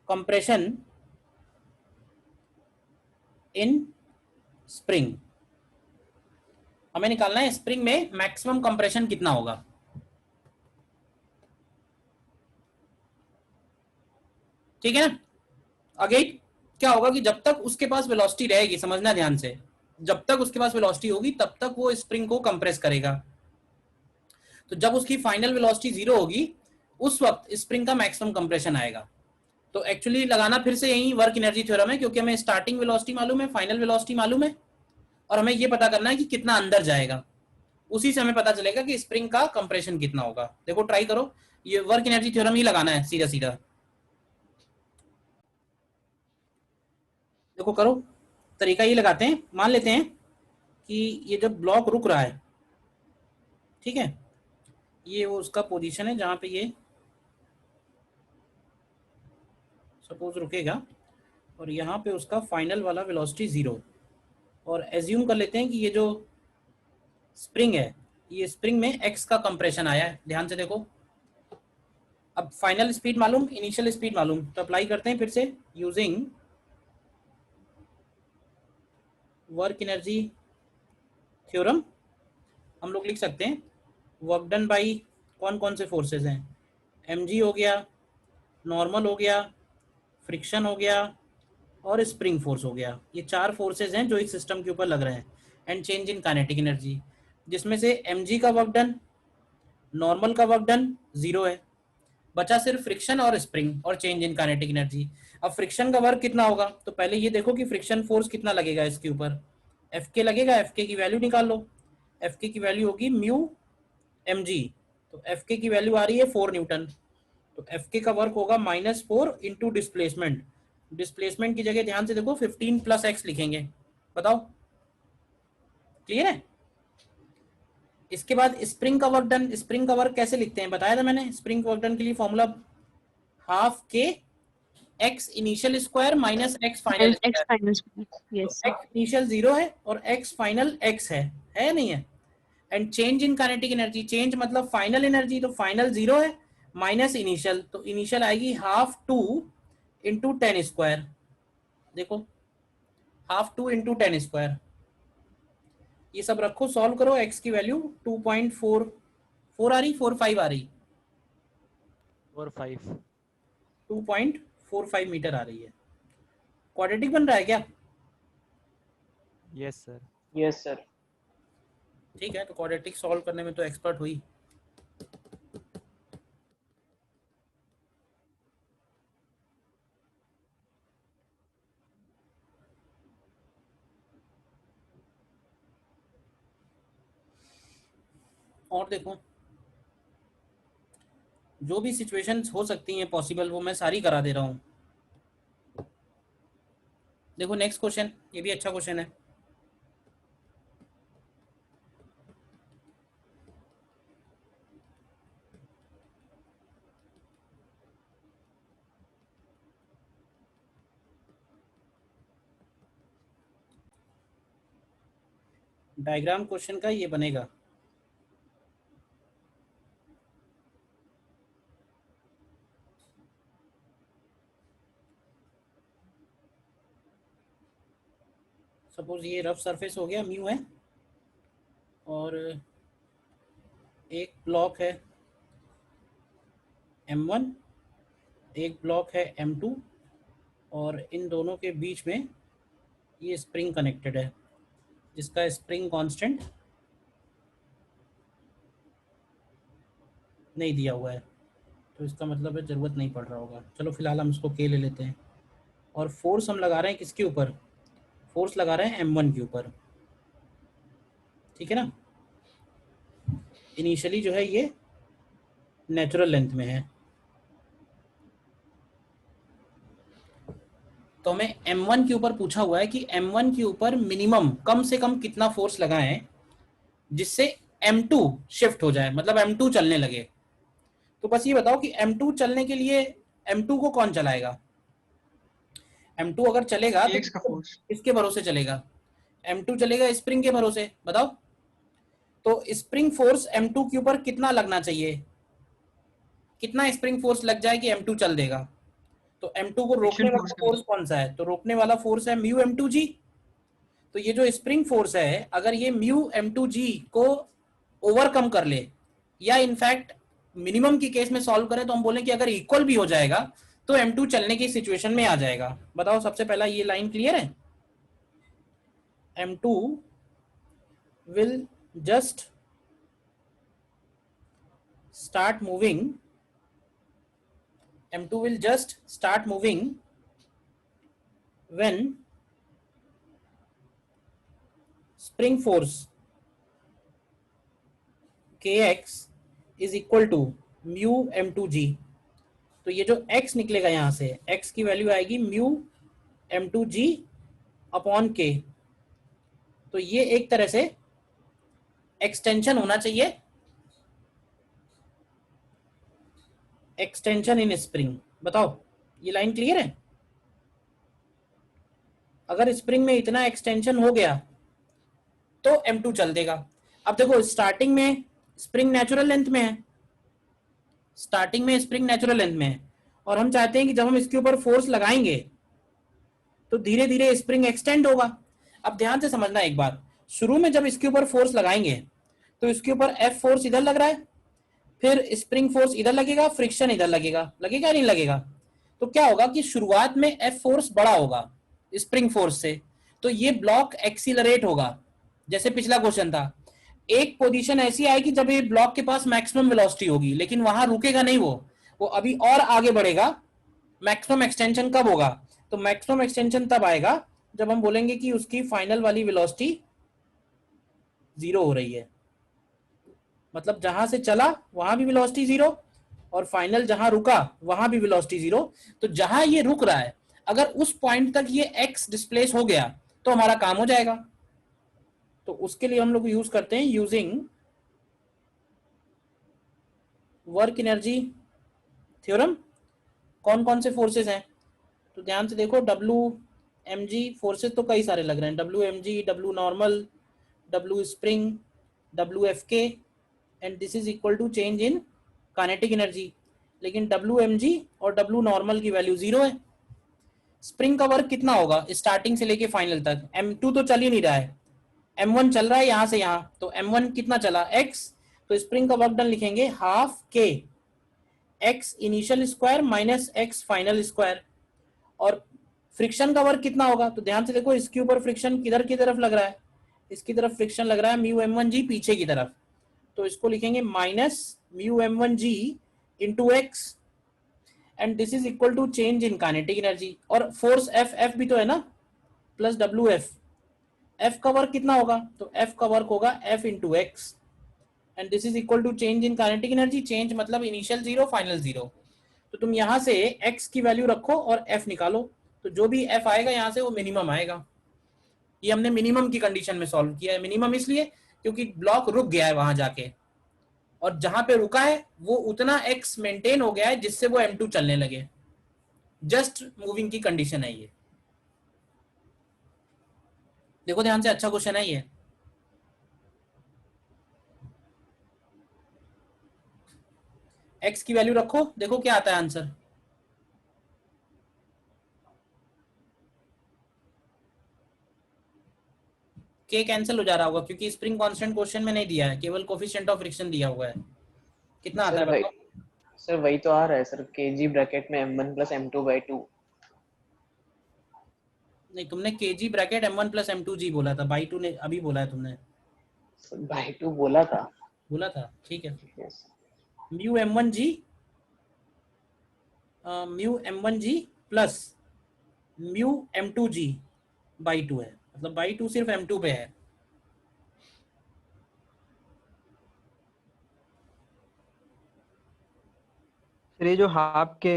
compression in spring. हमें निकालना है स्प्रिंग में मैक्सिमम कंप्रेशन कितना होगा। ठीक है ना? अगेन क्या होगा कि जब तक उसके पास वेलोसिटी रहेगी, समझना ध्यान से, जब तक उसके पास वेलोसिटी होगी तब तक वो स्प्रिंग को कंप्रेस करेगा। तो जब उसकी फाइनल वेलोसिटी 0 होगी उस वक्त स्प्रिंग का मैक्सिमम कंप्रेशन आएगा। तो एक्चुअली लगाना फिर से यही वर्क एनर्जी थ्योरम है, क्योंकि हमें स्टार्टिंग वेलोसिटी मालूम है, फाइनल वेलोसिटी मालूम है, और हमें ये पता करना है कि कितना अंदर जाएगा। उसी से हमें पता चलेगा कि स्प्रिंग का कंप्रेशन कितना होगा। देखो ट्राई करो, ये वर्क एनर्जी थ्योरम ही लगाना है सीधा सीधा। देखो करो, तरीका ये लगाते हैं, मान लेते हैं कि ये जब ब्लॉक रुक रहा है, ठीक है, ये वो उसका पोजीशन है जहां पे ये सपोज रुकेगा, और यहाँ पे उसका फाइनल वाला वेलोसिटी 0, और एज्यूम कर लेते हैं कि ये जो स्प्रिंग है, ये स्प्रिंग में x का कंप्रेशन आया है। ध्यान से देखो, अब फाइनल स्पीड मालूम, इनिशियल स्पीड मालूम, तो अप्लाई करते हैं फिर से यूजिंग वर्क एनर्जी थ्योरम। हम लोग लिख सकते हैं वर्क डन बाई कौन कौन से फोर्सेस हैं, mg हो गया, नॉर्मल हो गया, फ्रिक्शन हो गया, और स्प्रिंग फोर्स हो गया। ये 4 फोर्सेस हैं जो इस सिस्टम के ऊपर लग रहे हैं, and change in kinetic energy, जिसमें से mg का वर्क डन, नॉर्मल का वर्क डन 0 है, बचा सिर्फ फ्रिक्शन और स्प्रिंग और चेंज इन काइनेटिक एनर्जी। अब फ्रिक्शन का वर्क कितना होगा, तो पहले ये देखो कि फ्रिक्शन फोर्स कितना लगेगा इसके ऊपर, Fk लगेगा, Fk की वैल्यू निकाल लो। Fk की वैल्यू होगी म्यू mg, तो Fk की वैल्यू आ रही है 4 न्यूटन, तो Fk का वर्क होगा -4 इंटू डिस्प्लेसमेंट। डिस्प्लेसमेंट की जगह ध्यान से देखो 15 + x लिखेंगे, बताओ, क्लियर है? इसके बाद स्प्रिंग का वर्क डन, स्प्रिंग का वर्क कैसे लिखते हैं बताया था मैंने। स्प्रिंग वर्क डन के लिए फॉर्मूला हाफ के x initial square minus x final X square. minus तो yes. एक्स इनिशियल 0 है और एक्स फाइनल एक्स है नहीं है। And change in kinetic energy, change मतलब फाइनल एनर्जी, तो फाइनल 0 है माइनस इनिशियल, तो इनिशियल आएगी हाफ 2 इंटू 10 स्क्वायर। देखो हाफ 2 इंटू 10 स्क्वायर, ये सब रखो, सॉल्व करो, एक्स की वैल्यू 2.44 आ रही, 45 आ रही, 4 5 2.45 मीटर आ रही है। क्वाड्रेटिक बन रहा है क्या? Yes sir. Yes sir. ठीक है, तो क्वाड्रेटिक सॉल्व करने में तो एक्सपर्ट हुई। और देखो जो भी सिचुएशंस हो सकती हैं पॉसिबल, वो मैं सारी करा दे रहा हूं। देखो नेक्स्ट क्वेश्चन, ये भी अच्छा क्वेश्चन है। डायग्राम क्वेश्चन का ये बनेगा। सपोज ये रफ सरफेस हो गया, म्यू है, और एक ब्लॉक है M1, एक ब्लॉक है M2, और इन दोनों के बीच में ये स्प्रिंग कनेक्टेड है जिसका स्प्रिंग कांस्टेंट नहीं दिया हुआ है, तो इसका मतलब है ज़रूरत नहीं पड़ रहा होगा। चलो फिलहाल हम इसको के ले लेते हैं। और फोर्स हम लगा रहे हैं किसके ऊपर? फोर्स लगा रहे हैं M1 के ऊपर, ठीक है ना। इनिशियली जो है ये नेचुरल लेंथ में है, तो हमें M1 के ऊपर पूछा हुआ है कि M1 के ऊपर मिनिमम कम से कम कितना फोर्स लगाएं जिससे M2 शिफ्ट हो जाए, मतलब M2 चलने लगे। तो बस ये बताओ कि M2 चलने के लिए M2 को कौन चलाएगा? M2 अगर चलेगा X का तो फोर्स किसके भरोसे चलेगा? M2 चलेगा स्प्रिंग के भरोसे। बताओ तो स्प्रिंग फोर्स M2 के ऊपर कितना लगना चाहिए? कितना स्प्रिंग फोर्स लग जाए कि M2 चल देगा? तो M2 को रोकने फ्रिक्शन वाला फोर्स फोर्स कौन सा है? तो रोकने वाला फोर्स है म्यू M2G। तो ये जो स्प्रिंग फोर्स है, अगर ये म्यू M2G को ओवरकम कर ले, या इनफैक्ट मिनिमम की केस में सॉल्व करें तो हम बोलें कि अगर इक्वल भी हो जाएगा तो M2 चलने की सिचुएशन में आ जाएगा। बताओ सबसे पहला ये लाइन क्लियर है? M2 will just start moving, M2 will just start moving when spring force Kx is equal to mu M2G। तो ये जो x निकलेगा यहां से, x की वैल्यू आएगी म्यू M2G अपॉन K। तो ये एक तरह से एक्सटेंशन होना चाहिए, एक्सटेंशन इन स्प्रिंग। बताओ ये लाइन क्लियर है? अगर स्प्रिंग में इतना एक्सटेंशन हो गया तो M2 चल देगा। अब देखो स्टार्टिंग में स्प्रिंग नेचुरल लेंथ में है, स्टार्टिंग में स्प्रिंग नेचुरल लेंथ में है, और हम चाहते हैं कि जब हम इसके ऊपर फोर्स लगाएंगे तो धीरे धीरे स्प्रिंग एक्सटेंड होगा। अब ध्यान से समझना एक बात, शुरू में जब इसके ऊपर फोर्स लगाएंगे तो इसके ऊपर F फोर्स इधर लग रहा है, फिर स्प्रिंग फोर्स इधर लगेगा, फ्रिक्शन इधर लगेगा, लगेगा नहीं लगेगा? तो क्या होगा कि शुरुआत में F फोर्स बड़ा होगा स्प्रिंग फोर्स से, तो ये ब्लॉक एक्सीलरेट होगा। जैसे पिछला क्वेश्चन था, एक पोजीशन ऐसी आएगी जब ये ब्लॉक के पास मैक्सिमम वेलोसिटी होगी, लेकिन वहां रुकेगा नहीं, वो अभी और आगे बढ़ेगा। मैक्सिमम एक्सटेंशन कब होगा? तो मैक्सिमम एक्सटेंशन तब आएगा जब हम बोलेंगे कि उसकी फाइनल वाली वेलोसिटी 0 हो रही है, मतलब जहां से चला वहां भी वेलोसिटी 0 और फाइनल जहां रुका वहां भी वेलोसिटी 0। तो जहां ये रुक रहा है, अगर उस पॉइंट तक ये x डिस्प्लेस हो गया तो हमारा काम हो जाएगा। तो उसके लिए हम लोग यूज करते हैं यूजिंग वर्क एनर्जी थ्योरम। कौन कौन से फोर्सेस हैं तो ध्यान से देखो, डब्ल्यू एम जी फोर्सेस तो कई सारे लग रहे हैं, W M G, W normal, W spring, W F के, and this is equal to change in kinetic energy. लेकिन डब्ल्यू एम जी और डब्ल्यू नॉर्मल की वैल्यू 0 है। स्प्रिंग का वर्क कितना होगा स्टार्टिंग से लेके फाइनल तक, m2 तो चल ही नहीं रहा है, m1 चल रहा है यहां से यहां, तो m1 कितना चला x, तो स्प्रिंग का वर्क डन लिखेंगे half k x initial square minus x final square. और फ्रिक्शन का वर्क कितना होगा तो ध्यान से देखो, इसके ऊपर फ्रिक्शन किधर की तरफ लग रहा है, इसकी तरफ फ्रिक्शन लग रहा है म्यू m1 जी पीछे की तरफ, तो इसको लिखेंगे minus mu m1 G into X, and this is equal to change in kinetic energy. और फोर्स एफ भी तो है ना, प्लस डब्ल्यू एफ का वर्क कितना होगा तो एफ का वर्क होगा F into X, and this is equal to change in kinetic energy. Change मतलब इनिशियल 0 फाइनल 0। तो तुम यहां से x की वैल्यू रखो और f निकालो, तो जो भी f आएगा यहां से वो मिनिमम आएगा। ये हमने मिनिमम की कंडीशन में सॉल्व किया है। मिनिमम इसलिए क्योंकि ब्लॉक रुक गया है वहां जाके, और जहां पे रुका है वो उतना x मेंटेन हो गया है जिससे वो m2 चलने लगे। जस्ट मूविंग की कंडीशन है ये। देखो ध्यान से, अच्छा क्वेश्चन है ये। x की वैल्यू रखो, देखो क्या आता है आंसर। k कैंसिल हो जा रहा होगा क्योंकि स्प्रिंग कांस्टेंट क्वेश्चन में नहीं दिया है, केवल कोफिशिएंट ऑफ फ्रिक्शन दिया हुआ है। कितना आता है बताओ। सर वही तो आ रहा है सर, kg ब्रैकेट में m1 प्लस m2/2। नहीं, तुमने kg bracket m1 plus m2g बोला था, बाई 2 ने अभी बोला है तुमने। बाई 2 बोला था। बोला था, ठीक है। Yes. Mu m1g plus mu m2g by 2 है, मतलब बाई 2 सिर्फ m2 पे है। सर ये जो हाफ के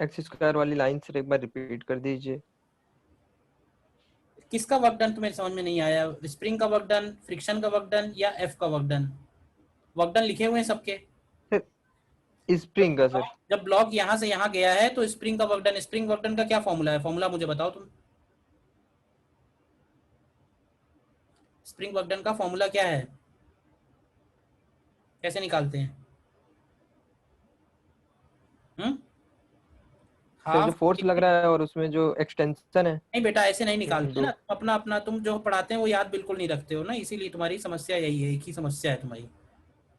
एक्स स्क्वायर वाली लाइन सर एक बार रिपीट कर दीजिए। किसका वर्क डन तुम्हें समझ में नहीं आया, स्प्रिंग का वर्क डन, फ्रिक्शन का वर्क डन, या एफ का वर्क डन? वर्क डन लिखे हुए हैं सबके। सर स्प्रिंग का सर, जब ब्लॉक यहां से यहां गया है तो स्प्रिंग का work done, spring work done का क्या फॉर्मूला है, फॉर्मूला मुझे बताओ तुम। स्प्रिंग वर्क डन का फॉर्मूला क्या है, कैसे निकालते हैं? सर जो फोर्स लग रहा है और उसमें जो एक्सटेंशन है। नहीं बेटा, ऐसे नहीं निकालते दो। ना, अपना अपना तुम जो पढ़ाते हैं वो याद बिल्कुल नहीं रखते हो ना, इसीलिए तुम्हारी समस्या यही है, एक ही समस्या है तुम्हारी,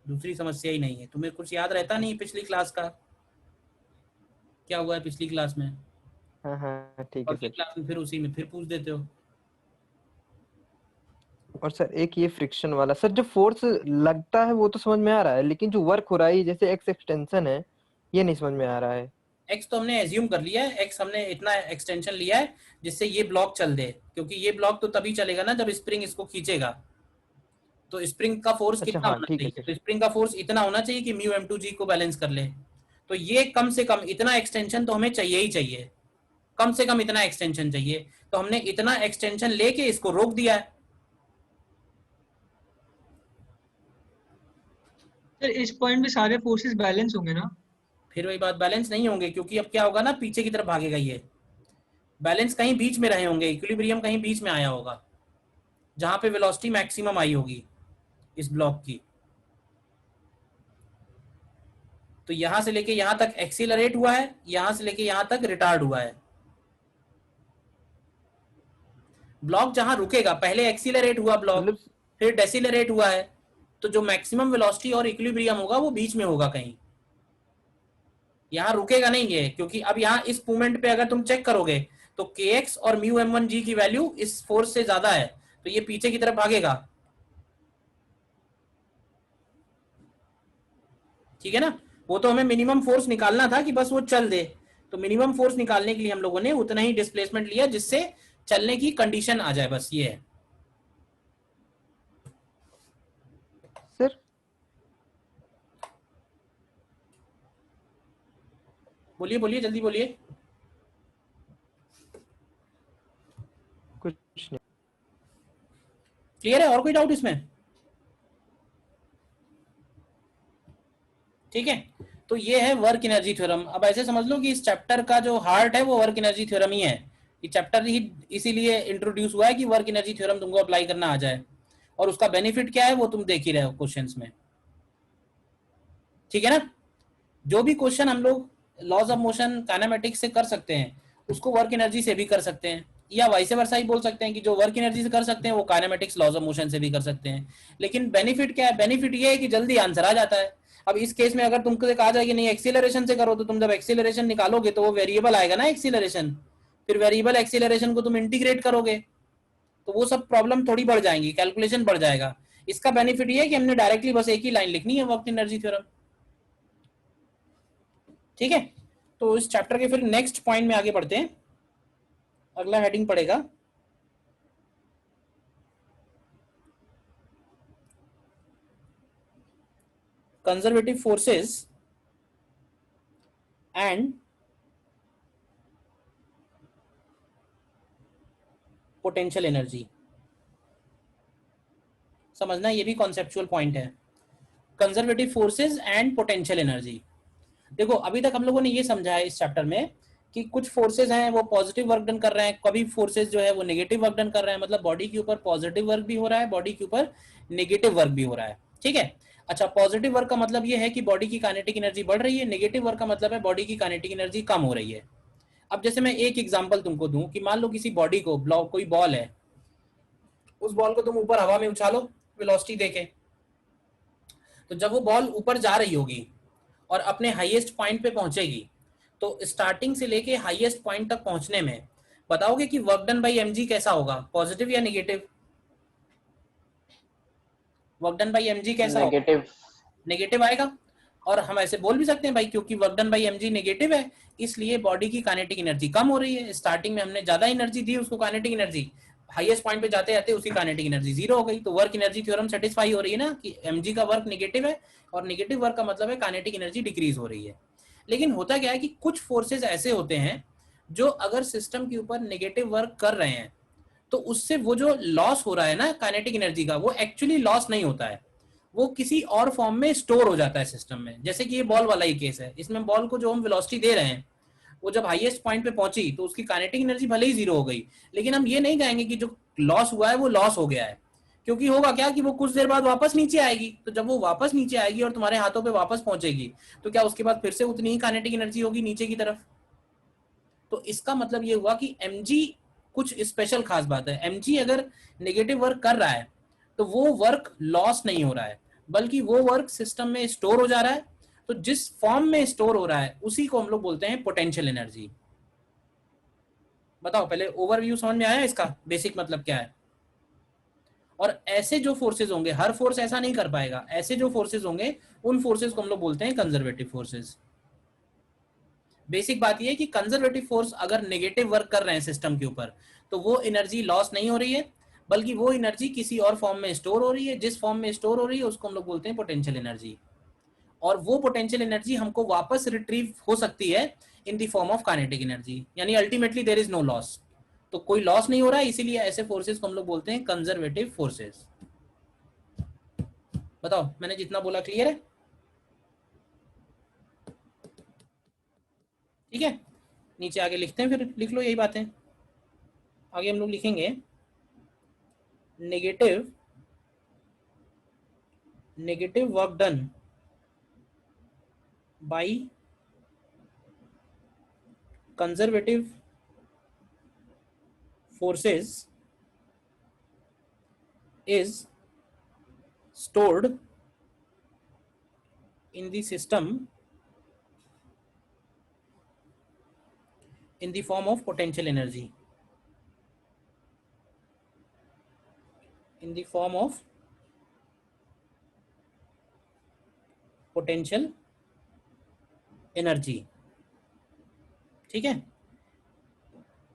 दूसरी समस्या ही नहीं है। तुम्हें कुछ याद रहता नहीं पिछली क्लास का, क्या हुआ है पिछली क्लास में, हाँ हाँ ठीक और है अगली सर। क्लास में फिर उसी में फिर पूछ देते हो। और सर एक ये फ्रिक्शन वाला, सर जो फोर्स लगता है वो तो समझ में आ रहा है, लेकिन जो वर्क हो रहा है जैसे एक्स एक्सटेंशन है, ये नहीं समझ में आ रहा है। एक्स तो हमने एज्यूम कर लिया है, एक्स हमने इतना एक्सटेंशन लिया है जिससे ये ब्लॉक चल दे, क्योंकि ये ब्लॉक तो तभी चलेगा ना जब स्प्रिंग इसको खींचेगा। तो स्प्रिंग का फोर्स अच्छा कितना हाँ होना ठीक है चाहिए, सर। तो स्प्रिंग का फोर्स इतना होना चाहिए कि म्यू m2g को बैलेंस कर ले। तो ये कम से कम इतना एक्सटेंशन तो हमें चाहिए ही चाहिए, कम से कम इतना एक्सटेंशन चाहिए, तो हमने इतना एक्सटेंशन लेके इसको रोक दिया है। सर इस पॉइंट पे सारे फोर्सेस बैलेंस होंगे ना? फिर वही बात, बैलेंस नहीं होंगे क्योंकि अब क्या होगा ना, पीछे की तरफ भागेगा ये, बैलेंस कहीं बीच में रहे होंगे, इक्विलिब्रियम कहीं बीच में आया होगा जहां पे वेलोसिटी मैक्सिमम आई होगी इस ब्लॉक की। तो यहां से लेके यहां तक एक्सीलरेट हुआ है, यहां से लेके यहां तक रिटार्ड हुआ है। ब्लॉक जहां रुकेगा, पहले एक्सीलरेट हुआ ब्लॉक, मतलब फिर डेसिलरेट हुआ है, तो जो मैक्सिमम वेलोसिटी और इक्विलिब्रियम होगा वो बीच में होगा कहीं, यहां रुकेगा नहीं है। क्योंकि अब यहां इस मूवमेंट पे अगर तुम चेक करोगे तो kx और म्यू m1g की वैल्यू इस फोर्स से ज्यादा है, तो ये पीछे की तरफ भागेगा, ठीक है ना। वो तो हमें मिनिमम फोर्स निकालना था कि बस वो चल दे, तो मिनिमम फोर्स निकालने के लिए हम लोगों ने उतना ही डिस्प्लेसमेंट लिया जिससे चलने की कंडीशन आ जाए, बस ये है। सर बोलिए बोलिए जल्दी बोलिए। कुछ नहीं। क्लियर है? और कोई डाउट इसमें? ठीक है, तो ये है वर्क एनर्जी थ्योरम। अब ऐसे समझ लो कि इस चैप्टर का जो हार्ट है वो वर्क एनर्जी थ्योरम ही है। ये चैप्टर ही इसीलिए इंट्रोड्यूस हुआ है कि वर्क एनर्जी थ्योरम तुमको अप्लाई करना आ जाए, और उसका बेनिफिट क्या है वो तुम देख ही रहे हो क्वेश्चंस में। ठीक है ना? जो भी क्वेश्चन हम लोग लॉज ऑफ मोशन काइनेमेटिक्स से कर सकते हैं उसको वर्क एनर्जी से भी कर सकते हैं, या वाइस वर्सा ही बोल सकते हैं कि जो वर्क एनर्जी से कर सकते हैं वो काइनेमेटिक्स लॉज ऑफ मोशन से भी कर सकते हैं। लेकिन बेनिफिट क्या है? बेनिफिट ये है कि जल्दी आंसर आ जाता है। अब इस केस में अगर तुमको कहा जाए कि नहीं एक्सीलरेशन से करो, तो तुम जब एक्सीलरेशन निकालोगे तो वो वेरिएबल आएगा ना एक्सीलरेशन, फिर वेरिएबल एक्सीलरेशन को तुम इंटीग्रेट करोगे तो वो सब प्रॉब्लम थोड़ी बढ़ जाएंगी, कैलकुलेशन बढ़ जाएगा। इसका बेनिफिट ये है कि हमने डायरेक्टली बस एक ही लाइन लिखनी है वर्क एनर्जी थ्योरम। ठीक है, तो इस चैप्टर के फिर नेक्स्ट पॉइंट में आगे बढ़ते हैं। अगला हेडिंग पड़ेगा conservative forces and potential energy. समझना, ये भी कॉन्सेप्चुअल पॉइंट है, conservative forces and potential energy. देखो अभी तक हम लोगों ने ये समझा है इस चैप्टर में कि कुछ फोर्सेस हैं वो पॉजिटिव वर्क डन कर रहे हैं, कभी फोर्सेस जो है वो नेगेटिव वर्क डन कर रहे हैं, मतलब बॉडी के ऊपर पॉजिटिव वर्क भी हो रहा है, बॉडी के ऊपर नेगेटिव वर्क भी हो रहा है। ठीक है, अच्छा, पॉजिटिव वर्क का मतलब ये है कि बॉडी की काइनेटिक एनर्जी बढ़ रही है, नेगेटिव वर्क का मतलब है बॉडी की काइनेटिक एनर्जी कम हो रही है। अब जैसे मैं एक एग्जांपल तुमको दूं कि मान लो किसी बॉडी को कोई बॉल है, उस बॉल को तुम ऊपर हवा में उछालो वेलोसिटी देके, तो जब वो बॉल ऊपर जा रही होगी और अपने हाईएस्ट पॉइंट पे पहुंचेगी, तो स्टार्टिंग से लेके हाईएस्ट पॉइंट तक पहुंचने में बताओगे कि वर्क डन बाई एमजी कैसा होगा, पॉजिटिव या negative? Work done by MG कैसा होगा? नेगेटिव। नेगेटिव आएगा। और हम ऐसे बोल भी सकते हैं भाई क्योंकि work done by MG negative है इसलिए बॉडी की काइनेटिक एनर्जी कम हो रही है। स्टार्टिंग में हमने ज्यादा एनर्जी दी उसको, काइनेटिक एनर्जी, हाईएस्ट पॉइंट पे जाते जाते उसकी काइनेटिक एनर्जी जीरो हो गई, तो वर्क एनर्जी थ्योरम सेटिस्फाई हो रही है ना कि एमजी का वर्क नेगेटिव है और नेगेटिव वर्क का मतलब है काइनेटिक एनर्जी डिक्रीज हो रही है। लेकिन होता क्या है कि कुछ फोर्सेज ऐसे होते हैं जो अगर सिस्टम के ऊपर नेगेटिव वर्क कर रहे हैं तो उससे वो जो लॉस हो रहा है ना काइनेटिक एनर्जी का, वो एक्चुअली लॉस नहीं होता है, वो किसी और फॉर्म में स्टोर हो जाता है सिस्टम में। जैसे कि ये बॉल वाला ही केस है, इसमें बॉल को जो हम वेलोसिटी दे रहे हैं वो जब हाईएस्ट पॉइंट पे पहुंची तो उसकी काइनेटिक एनर्जी भले ही जीरो हो गई, लेकिन हम ये नहीं कहेंगे कि जो लॉस हुआ है वो लॉस हो गया है, क्योंकि होगा क्या कि वो कुछ देर बाद वापस नीचे आएगी। तो जब वो वापस नीचे आएगी और तुम्हारे हाथों पे वापस पहुंचेगी तो क्या उसके बाद फिर से उतनी ही काइनेटिक एनर्जी होगी नीचे की तरफ? तो इसका मतलब ये हुआ कि mg कुछ स्पेशल खास बात है, mg अगर नेगेटिव वर्क कर रहा है तो वो वर्क लॉस नहीं हो रहा है, बल्कि वो वर्क सिस्टम में स्टोर हो जा रहा है। तो जिस फॉर्म में स्टोर हो रहा है उसी को हम लोग बोलते हैं पोटेंशियल एनर्जी। बताओ, पहले ओवरव्यू समझ में आया इसका बेसिक मतलब क्या है? और ऐसे जो फोर्सेज होंगे, हर फोर्स ऐसा नहीं कर पाएगा, ऐसे जो फोर्सेज होंगे उन फोर्सेज को हम लोग बोलते हैं कंजर्वेटिव फोर्सेज। बेसिक बात ये है कि कंजर्वेटिव फोर्स अगर नेगेटिव वर्क कर रहे हैं सिस्टम के ऊपर तो वो एनर्जी लॉस नहीं हो रही है, बल्कि वो एनर्जी किसी और फॉर्म में स्टोर हो रही है, जिस फॉर्म में स्टोर हो रही है उसको हम लोग बोलते हैं पोटेंशियल एनर्जी। और वो पोटेंशियल एनर्जी हमको वापस रिट्रीव हो सकती है in the form of kinetic energy, यानी ultimately there is no loss. तो कोई लॉस नहीं हो रहा है, इसीलिए ऐसे फोर्सेज को हम लोग बोलते हैं कंजर्वेटिव फोर्सेज। बताओ, मैंने जितना बोला क्लियर है? ठीक है, नीचे आगे लिखते हैं, फिर लिख लो यही बातें। आगे हम लोग लिखेंगे negative work done by conservative forces is stored in the system in the form of potential energy, in the form of potential energy। ठीक है,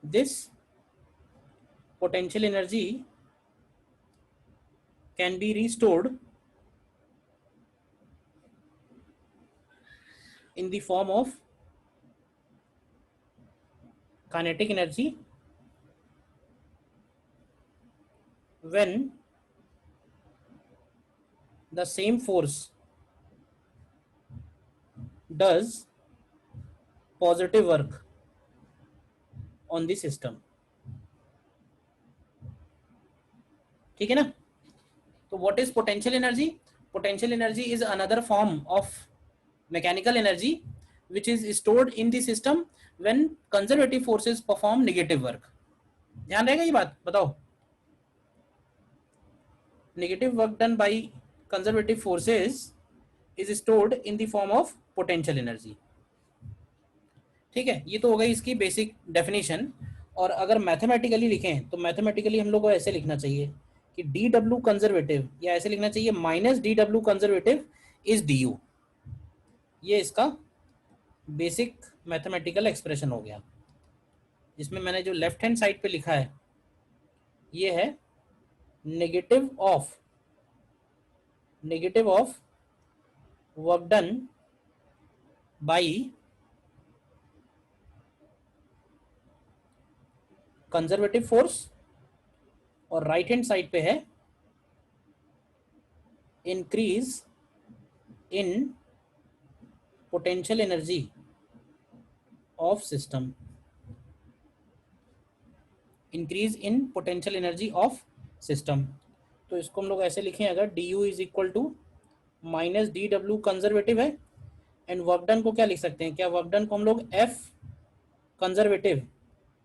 this potential energy can be restored in the form of kinetic energy when the same force does positive work on the system. ठीक है ना? तो what is potential energy? Potential energy is another form of mechanical energy which is stored in the system when conservative forces perform negative work. ध्यान रहेगा ये बात? बताओ. Negative work done by conservative forces is stored in the form of potential energy. ठीक है, ये तो हो गई इसकी बेसिक डेफिनेशन. और अगर मैथमेटिकली लिखें तो मैथमेटिकली हम लोग को ऐसे लिखना चाहिए कि डी डब्ल्यू कंजर्वेटिव, या ऐसे लिखना चाहिए minus D W conservative is D you. ये इसका बेसिक मैथमेटिकल एक्सप्रेशन हो गया. जिसमें मैंने जो लेफ्ट हैंड साइड पे लिखा है ये है negative of work done by conservative force, और राइट हैंड साइड पे है increase in potential energy of system. Increase in potential energy of system. तो इसको हम लोग ऐसे लिखें अगर D U is equal to minus D W conservative है, एंड वर्क डन को क्या लिख सकते हैं? क्या वर्क डन को हम लोग F conservative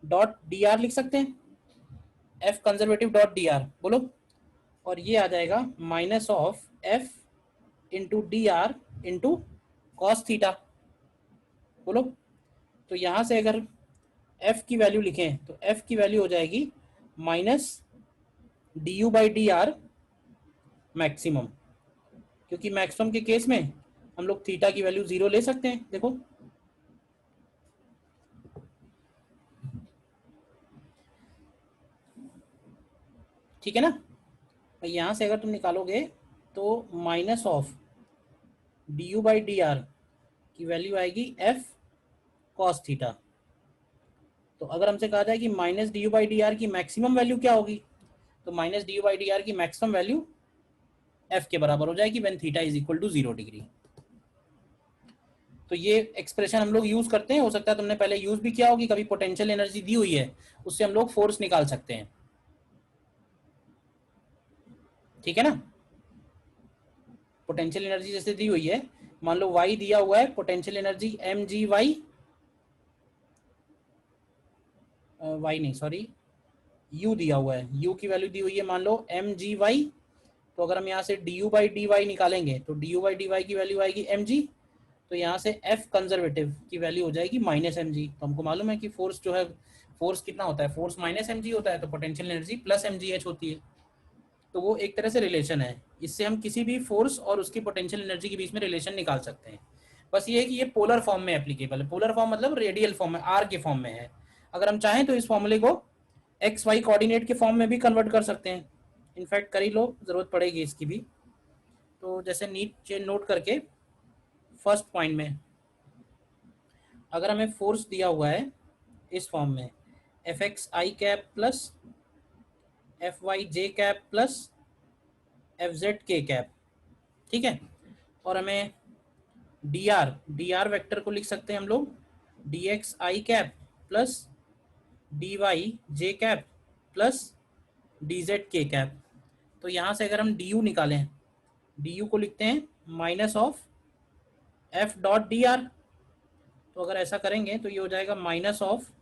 dot D are लिख सकते हैं? F conservative dot D are बोलो. और ये आ जाएगा minus of F into D R into cos theta. बोलो. तो यहां से अगर एफ की वैल्यू लिखें तो एफ की वैल्यू हो जाएगी minus D U by D are maximum, क्योंकि मैक्सिमम के केस में हम लोग थीटा की वैल्यू 0 ले सकते हैं. देखो ठीक है ना. यहां से अगर तुम निकालोगे तो minus of D U by D R की वैल्यू आएगी एफ कॉस थीटा. तो अगर हमसे कहा जाए कि minus D U by D R की मैक्सिमम वैल्यू क्या होगी, तो minus D U by D R की मैक्सिमम वैल्यू एफ के बराबर हो जाएगी when theta is equal to 0 degree. तो ये एक्सप्रेशन हम लोग यूज करते हैं. हो सकता है तुमने पहले यूज भी किया होगी कभी. पोटेंशियल एनर्जी दी हुई है, उससे हम लोग फोर्स निकाल सकते हैं. ठीक है ना. पोटेंशियल एनर्जी जैसे दी हुई है, मान लो y दिया हुआ है, पोटेंशियल एनर्जी mg y नहीं सॉरी u दिया हुआ है. u की वैल्यू दी हुई है मान लो mg y. तो अगर हम यहाँ से du बाई डी वाई निकालेंगे तो du बाई डी वाई की वैल्यू आएगी mg. तो यहाँ से f कंजर्वेटिव की वैल्यू हो जाएगी माइनस mg. तो हमको मालूम है कि फोर्स जो है, फोर्स कितना होता है? फोर्स माइनस mg होता है. तो पोटेंशियल एनर्जी प्लस mgh होती है. तो वो एक तरह से रिलेशन है. इससे हम किसी भी फोर्स और उसकी पोटेंशियल एनर्जी के बीच में रिलेशन निकाल सकते हैं. बस ये है कि ये पोलर फॉर्म में एप्लीकेबल है. पोलर फॉर्म मतलब रेडियल फॉर्म में, आर के फॉर्म में है. अगर हम चाहें तो इस फॉर्मूले को एक्स वाई कोऑर्डिनेट के फॉर्म में भी कन्वर्ट कर सकते हैं. इनफैक्ट कर ही लो, जरूरत पड़ेगी इसकी भी. तो जैसे नीचे नोट करके फर्स्ट पॉइंट में अगर हमें फोर्स दिया हुआ है इस फॉर्म में F x I cap plus F Y J cap plus F Z के कैप. ठीक है. और हमें डी आर वेक्टर को लिख सकते हैं हम लोग D X I cap plus D Y J cap plus D Z के कैप. तो यहाँ से अगर हम डी यू निकालें, डी यू को लिखते हैं minus of F dot D R. तो अगर ऐसा करेंगे तो ये हो जाएगा minus of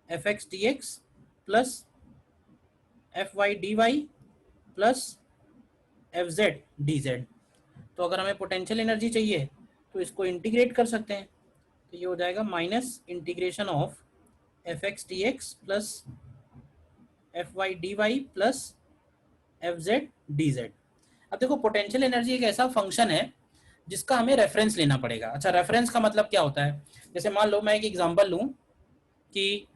F X D X plus F Y D Y plus F Z D Z. तो अगर हमें पोटेंशियल एनर्जी चाहिए तो इसको इंटीग्रेट कर सकते हैं. तो ये हो जाएगा minus integration of F X D X plus F Y D Y plus F Z D Z. अब देखो पोटेंशियल एनर्जी एक ऐसा फंक्शन है जिसका हमें रेफरेंस लेना पड़ेगा. अच्छा, रेफरेंस का मतलब क्या होता है? जैसे मान लो मैं एक एग्जांपल लूं कि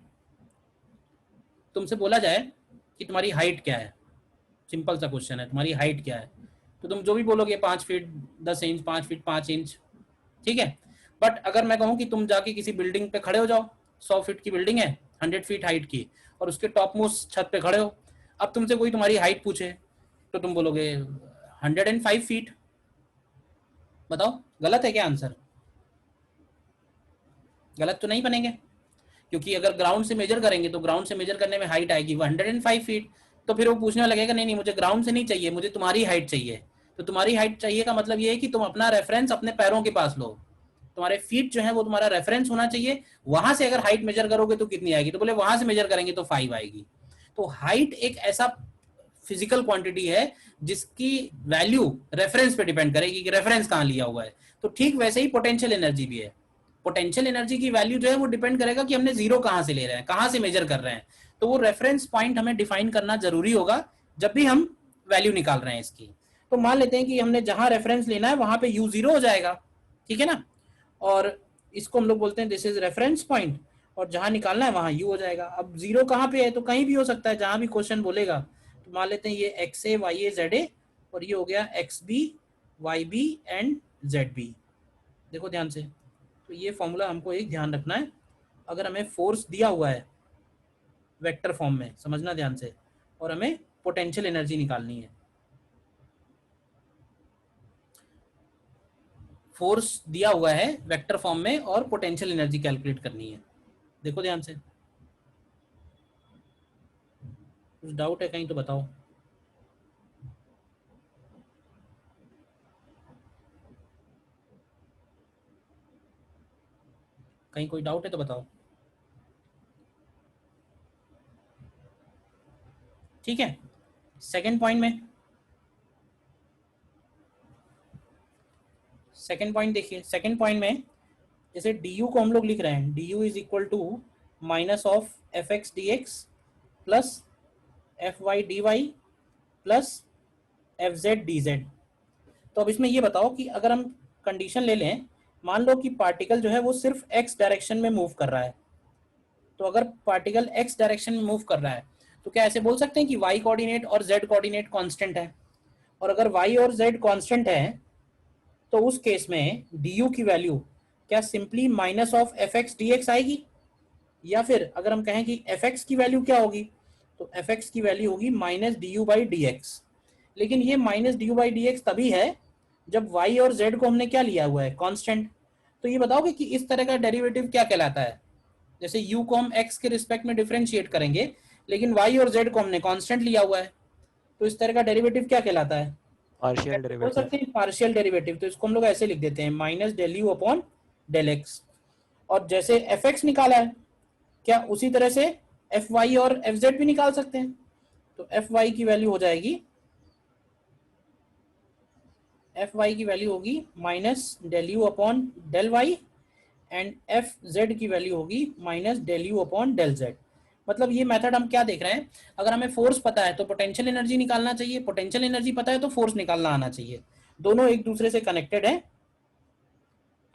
तुमसे बोला जाए कि तुम्हारी हाइट क्या है. सिंपल सा क्वेश्चन है, तुम्हारी हाइट क्या है? तो तुम जो भी बोलोगे 5 फीट 10 इंच, 5 फीट 5 इंच. ठीक है. बट अगर मैं कहूँ कि तुम जाके किसी बिल्डिंग पे खड़े हो जाओ, 100 फीट की बिल्डिंग है 100 फीट हाइट की, और उसके टॉप मोस्ट छत पे खड़े हो, अब तुमसे कोई तुम्हारी हाइट पूछे तो तुम बोलोगे 105 फीट। बताओ गलत है क्या आंसर? गलत तो नहीं बनेंगे, क्योंकि अगर ग्राउंड से मेजर करेंगे तो ग्राउंड से मेजर करने में हाइट आएगी 105 फीट। तो फिर वो पूछने लगेगा नहीं नहीं मुझे ग्राउंड से नहीं चाहिए, मुझे तुम्हारी हाइट चाहिए। तो तुम्हारी हाइट चाहिए का मतलब ये है कि तुम अपना रेफरेंस अपने पैरों के पास लो, तुम्हारे फीट जो है वो तुम्हारा रेफरेंस होना चाहिए। वहां से अगर हाइट मेजर करोगे तो कितनी आएगी? तो बोले वहां से मेजर करेंगे तो 5 आएगी। तो हाइट एक ऐसा फिजिकल क्वांटिटी है जिसकी वैल्यू रेफरेंस पे डिपेंड करेगी कि रेफरेंस कहाँ लिया हुआ है। तो ठीक वैसे ही पोटेंशियल एनर्जी भी है। पोटेंशियल एनर्जी की वैल्यू जो है वो डिपेंड करेगा कि हमने जीरो कहाँ से ले रहे हैं, कहाँ से मेजर कर रहे हैं। तो वो रेफरेंस पॉइंट हमें डिफाइन करना जरूरी होगा जब भी हम वैल्यू निकाल रहे हैं इसकी। तो मान लेते हैं कि हमने जहां रेफरेंस लेना है वहां पे यू जीरो हो जाएगा, ठीक है ना, और इसको हम लोग बोलते हैं दिस इज रेफरेंस पॉइंट, और जहां निकालना है वहां यू हो जाएगा। अब जीरो कहाँ पे है? तो कहीं भी हो सकता है, जहां भी क्वेश्चन बोलेगा। तो मान लेते हैं ये X A Y A Z A, और ये हो गया X B Y B and Z B. देखो ध्यान से, तो ये फॉर्मूला हमको एक ध्यान रखना है। अगर हमें फोर्स दिया हुआ है वेक्टर फॉर्म में, समझना ध्यान से, और हमें पोटेंशियल एनर्जी निकालनी है। फोर्स दिया हुआ है वेक्टर फॉर्म में और पोटेंशियल एनर्जी कैलकुलेट करनी है। देखो ध्यान से, कुछ डाउट है कहीं तो बताओ। कहीं कोई डाउट है तो बताओ। ठीक है, सेकंड पॉइंट में, सेकंड पॉइंट देखिए। सेकंड पॉइंट में जैसे डी यू को हम लोग लिख रहे हैं, D U is equal to minus of F X D X plus F Y D Y plus F Z D Z. तो अब इसमें ये बताओ कि अगर हम कंडीशन ले लें, मान लो कि पार्टिकल जो है वो सिर्फ एक्स डायरेक्शन में मूव कर रहा है। तो अगर पार्टिकल एक्स डायरेक्शन में मूव कर रहा है तो क्या ऐसे बोल सकते हैं कि वाई कोऑर्डिनेट और जेड कोऑर्डिनेट कांस्टेंट है? और अगर वाई और जेड कांस्टेंट है तो उस केस में डी यू की वैल्यू क्या simply minus of F X D x आएगी? या फिर अगर हम कहें कि एफ एक्स की वैल्यू क्या होगी, तो एफ एक्स की वैल्यू होगी minus D U by D x. लेकिन ये minus D U by D x तभी है जब y और z को हमने क्या लिया हुआ है? कांस्टेंट। तो ये बताओगे कि इस तरह का डेरिवेटिव क्या कहलाता है? जैसे u को हम x के रिस्पेक्ट में डिफरेंशिएट करेंगे लेकिन y और z को हमने कांस्टेंट लिया हुआ है, तो इस तरह का डेरिवेटिव क्या कहलाता है? पार्शियल बोल डेरिवेटिव। सकते हैं पार्शियल डेरिवेटिव। तो इसको हम लोग ऐसे लिख देते हैं minus del U upon del X. और जैसे एफ एक्स निकाला है, क्या उसी तरह से एफ वाई और एफ जेड भी निकाल सकते हैं? तो एफ वाई की वैल्यू हो जाएगी, एफ वाई की वैल्यू होगी minus del U upon del Y, and F Z की वैल्यू होगी minus del U upon del Z. मतलब ये मेथड हम क्या देख रहे हैं, अगर हमें फोर्स पता है तो पोटेंशियल एनर्जी निकालना चाहिए, पोटेंशियल एनर्जी पता है तो फोर्स निकालना आना चाहिए। दोनों एक दूसरे से कनेक्टेड है।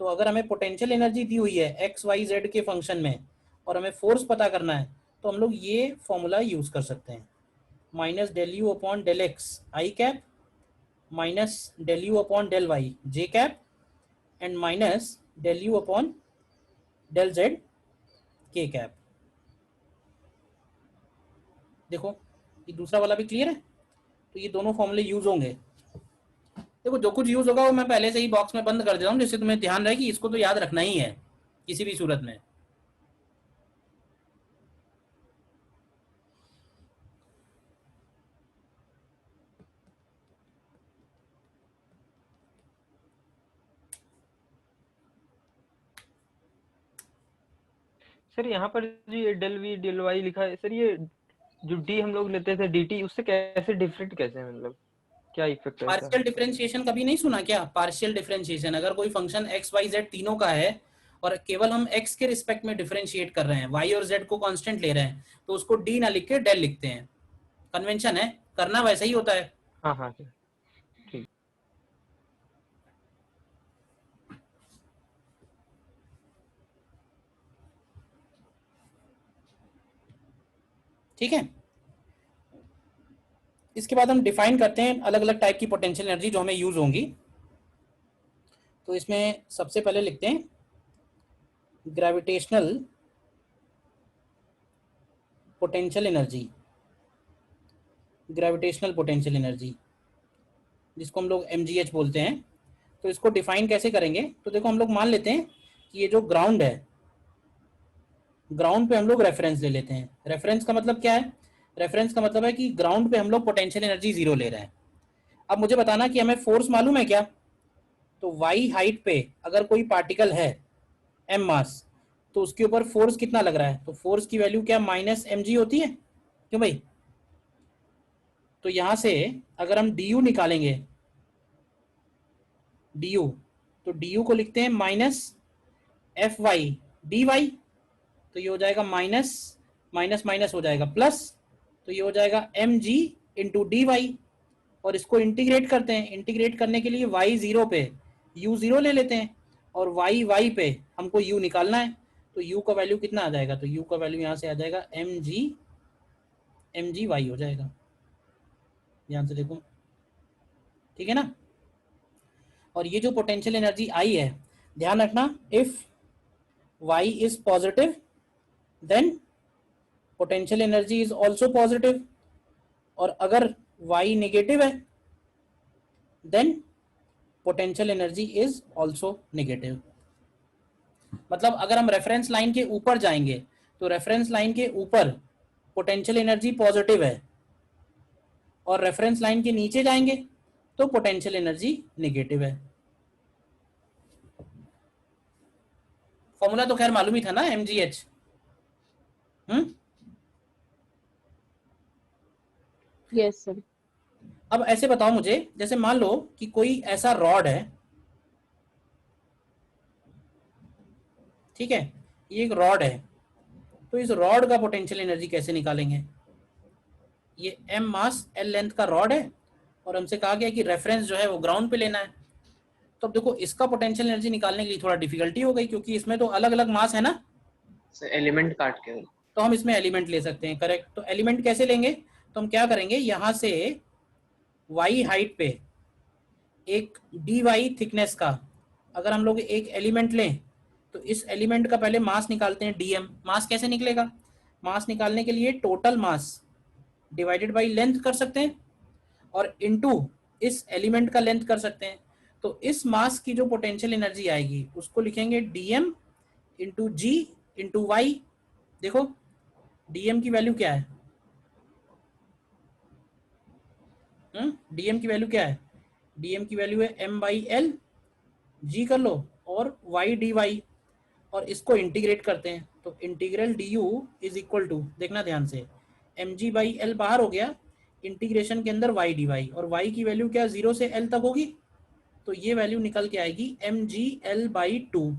तो अगर हमें पोटेंशियल एनर्जी दी हुई है एक्स वाई जेड के फंक्शन में और हमें फोर्स पता करना है, तो हम लोग ये फॉर्मूला यूज कर सकते हैं, minus del U upon del X I cap minus del U upon del Y J cap and minus del U upon del Z के कैप। देखो ये दूसरा वाला भी क्लियर है। तो ये दोनों फॉर्मूले यूज होंगे। देखो जो कुछ यूज होगा वो मैं पहले से ही बॉक्स में बंद कर देता हूँ, जिससे तुम्हें ध्यान रहे कि इसको तो याद रखना ही है किसी भी सूरत में। सर यहाँ पर जो ये डेल वी डेल वाई लिखा है सर, ये जो डी हम लोग लेते थे dt, उससे कैसे डिफरेंट कैसे है, मतलब क्या इफेक्ट है इसका? पार्शियल डिफरेंशिएशन कभी नहीं सुना क्या? पार्शियल डिफरेंशिएशन, अगर कोई फंक्शन एक्स वाई जेड तीनों का है और केवल हम x के रिस्पेक्ट में डिफरेंशिएट कर रहे हैं, y और z को कांस्टेंट ले रहे हैं, तो उसको d ना लिख के डेल लिखते हैं। कन्वेंशन है, करना वैसा ही होता है। हाँ हाँ सर, ठीक। ठीक है, इसके बाद हम डिफाइन करते हैं अलग अलग टाइप की पोटेंशियल एनर्जी जो हमें यूज होंगी। तो इसमें सबसे पहले लिखते हैं gravitational potential energy. Gravitational potential energy, जिसको हम लोग mgh बोलते हैं। तो इसको डिफाइन कैसे करेंगे, तो देखो हम लोग मान लेते हैं कि ये जो ग्राउंड है, ग्राउंड पे हम लोग रेफरेंस ले लेते हैं। रेफरेंस का मतलब क्या है, रेफरेंस का मतलब है कि ग्राउंड पे हम लोग पोटेंशियल एनर्जी 0 ले रहे हैं। अब मुझे बताना कि हमें फोर्स मालूम है क्या, तो y हाइट पे अगर कोई पार्टिकल है m मास, तो उसके ऊपर फोर्स कितना लग रहा है, तो फोर्स की वैल्यू क्या -mg होती है, क्यों भाई। तो यहां से अगर हम du निकालेंगे, du, तो du को लिखते हैं -fy dy, तो ये हो जाएगा माइनस माइनस माइनस हो जाएगा प्लस, तो ये हो जाएगा mg इंटू डी वाई। और इसको इंटीग्रेट करते हैं, इंटीग्रेट करने के लिए y 0 पे u 0 ले लेते हैं और y पे हमको u निकालना है, तो u का वैल्यू कितना आ जाएगा, तो u का वैल्यू यहाँ से आ जाएगा mg y हो जाएगा। ध्यान से देखो, ठीक है ना। और ये जो पोटेंशियल एनर्जी आई है, ध्यान रखना, if y is positive then potential energy is also positive, और अगर y नेगेटिव है then potential energy is also negative. मतलब अगर हम रेफरेंस लाइन के ऊपर जाएंगे तो रेफरेंस लाइन के ऊपर पोटेंशियल एनर्जी पॉजिटिव है, और रेफरेंस लाइन के नीचे जाएंगे तो पोटेंशियल एनर्जी नेगेटिव है। फॉर्मूला तो खैर मालूम ही था ना, mgh। Yes sir. अब ऐसे बताओ मुझे, जैसे मान लो कि कोई ऐसा रॉड है, ठीक है, ये एक रॉड है, तो इस रॉड का पोटेंशियल एनर्जी कैसे निकालेंगे। ये m मास l लेंथ का रॉड है और हमसे कहा गया कि रेफरेंस जो है वो ग्राउंड पे लेना है। तो अब देखो इसका पोटेंशियल एनर्जी निकालने के लिए थोड़ा डिफिकल्टी हो गई, क्योंकि इसमें तो अलग अलग मास है ना, एलिमेंट काट के। तो हम इसमें एलिमेंट ले सकते हैं, करेक्ट। तो एलिमेंट कैसे लेंगे, तो हम क्या करेंगे, यहाँ से y हाइट पे एक dy थिकनेस का अगर हम लोग एक एलिमेंट लें, तो इस एलिमेंट का पहले मास निकालते हैं dm। मास कैसे निकलेगा, मास निकालने के लिए total mass divided by length कर सकते हैं और इनटू इस एलिमेंट का लेंथ कर सकते हैं। तो इस मास की जो पोटेंशियल एनर्जी आएगी उसको लिखेंगे dm इंटू जी इंटू वाई। देखो dm की वैल्यू क्या है, dm की वैल्यू क्या है, dm की वैल्यू है m/l, g कर लो और y dy, और इसको इंटीग्रेट करते हैं तो integral du is equal to, देखना ध्यान से, mg/l बाहर हो गया, इंटीग्रेशन के अंदर y dy, और y की वैल्यू क्या 0 से l तक होगी, तो ये वैल्यू निकल के आएगी mgl/2,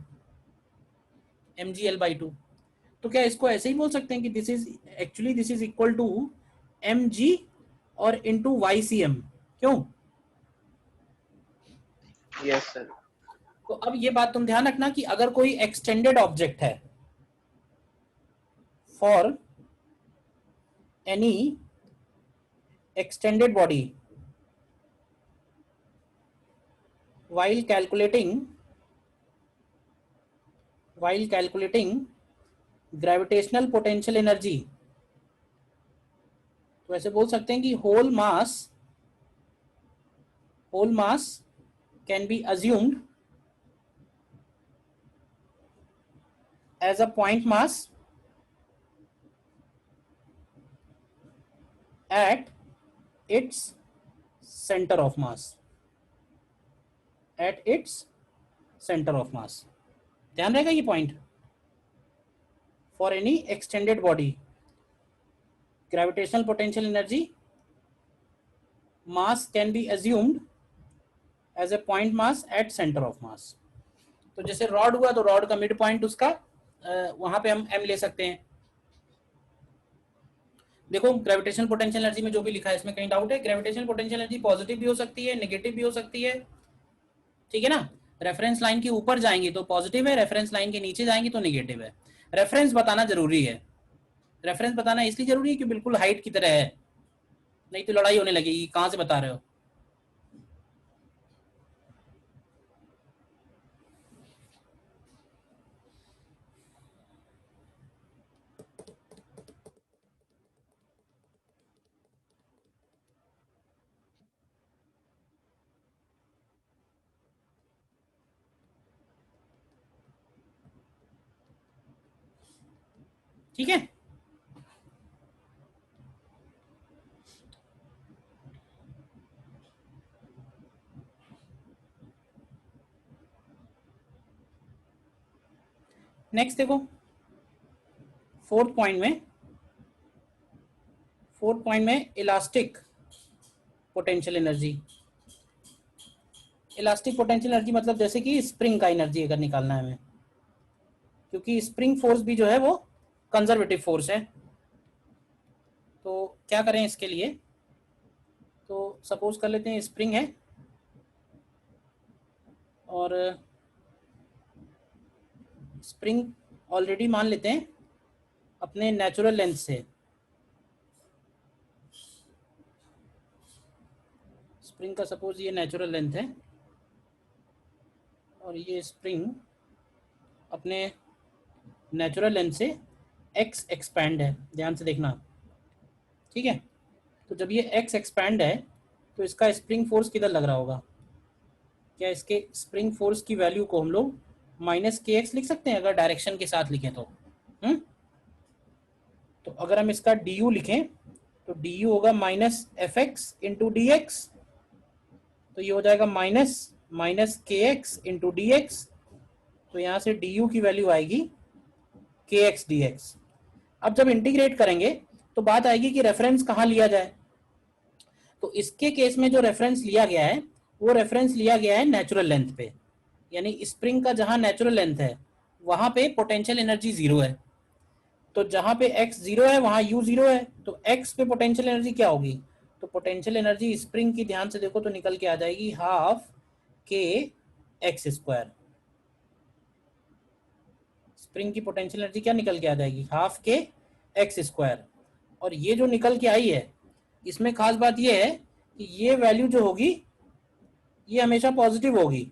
mgl/2। तो क्या इसको ऐसे ही बोल सकते हैं कि this is equal to mg और इंटू ycm, क्यों। Yes sir. तो अब ये बात तुम ध्यान रखना कि अगर कोई एक्सटेंडेड ऑब्जेक्ट है, for any extended body, while calculating gravitational potential energy, तो ऐसे बोल सकते हैं कि whole mass can be assumed as a point mass at its center of mass, at its center of mass। ध्यान रहेगा ये point, for any extended body gravitational potential energy mass can be assumed as a point mass at center of mass। तो जैसे rod हुआ तो rod का mid point उसका वहां पे हम m ले सकते हैं। देखो ग्रेविटेशनल पोटेंशियल एनर्जी में जो भी लिखा है इसमें कहीं डाउट है, ग्रेविटेशनल पोटेंशियल एनर्जी पॉजिटिव भी हो सकती है, नेगेटिव भी हो सकती है, ठीक है ना। रेफरेंस लाइन के ऊपर जाएंगे तो पॉजिटिव है, रेफरेंस लाइन के नीचे जाएंगे तो नेगेटिव है। रेफरेंस बताना जरूरी है, रेफरेंस बताना इसलिए जरूरी है कि बिल्कुल हाइट की तरह है, नहीं तो लड़ाई होने लगेगी कहां से बता रहे हो। ठीक है। नेक्स्ट देखो फोर्थ पॉइंट में elastic potential energy. Elastic potential energy मतलब जैसे कि स्प्रिंग का एनर्जी अगर निकालना है हमें, क्योंकि स्प्रिंग फोर्स भी जो है वो कंजर्वेटिव फोर्स है। तो क्या करें इसके लिए, तो सपोज कर लेते हैं स्प्रिंग है और स्प्रिंग ऑलरेडी मान लेते हैं अपने नेचुरल लेंथ से, स्प्रिंग का सपोज ये नेचुरल लेंथ है और ये स्प्रिंग अपने नेचुरल लेंथ से x एक्सपैंड है, ध्यान से देखना, ठीक है। तो जब ये x एक्सपैंड है तो इसका स्प्रिंग फोर्स किधर लग रहा होगा, क्या इसके स्प्रिंग फोर्स की वैल्यू को हम लोग -kx लिख सकते हैं अगर डायरेक्शन के साथ लिखें तो। तो अगर हम इसका du लिखें तो du होगा -fx इंटू डी एक्स, तो ये हो जाएगा -kx इंटू डी एक्स। तो यहाँ से du की वैल्यू आएगी kx dx। अब जब इंटीग्रेट करेंगे तो बात आएगी कि रेफरेंस कहाँ लिया जाए। तो इसके केस में जो रेफरेंस लिया गया है वो रेफरेंस लिया गया है नेचुरल लेंथ पे, यानी स्प्रिंग का जहां नेचुरल लेंथ है वहां पे पोटेंशियल एनर्जी 0 है। तो जहां पे x 0 है वहां u 0 है, तो x पे पोटेंशियल एनर्जी क्या होगी, तो पोटेंशियल एनर्जी स्प्रिंग की ध्यान से देखो तो निकल के आ जाएगी half k x square. Spring की पोटेंशियल एनर्जी क्या निकल के आ जाएगी, हाफ के एक्स स्क्वायर। और ये जो निकल के आई है इसमें खास बात ये है कि ये वैल्यू जो होगी ये हमेशा पॉजिटिव होगी।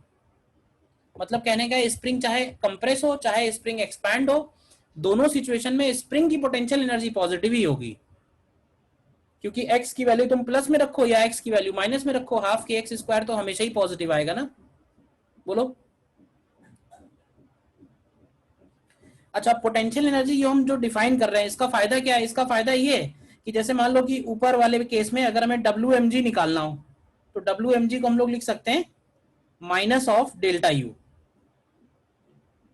मतलब कहने का स्प्रिंग चाहे कंप्रेस हो चाहे स्प्रिंग एक्सपैंड हो, दोनों सिचुएशन में स्प्रिंग की पोटेंशियल एनर्जी पॉजिटिव ही होगी, क्योंकि x की वैल्यू तुम प्लस में रखो या x की वैल्यू माइनस में रखो, हाफ के एक्स स्क्वायर तो हमेशा ही पॉजिटिव आएगा ना। बोलो। अच्छा, पोटेंशियल एनर्जी ये हम जो डिफाइन कर रहे हैं इसका फायदा क्या है, इसका फायदा ये है कि जैसे मान लो कि ऊपर वाले केस में अगर हमें WmG निकालना हो तो WmG को हम लोग लिख सकते हैं माइनस ऑफ डेल्टा यू,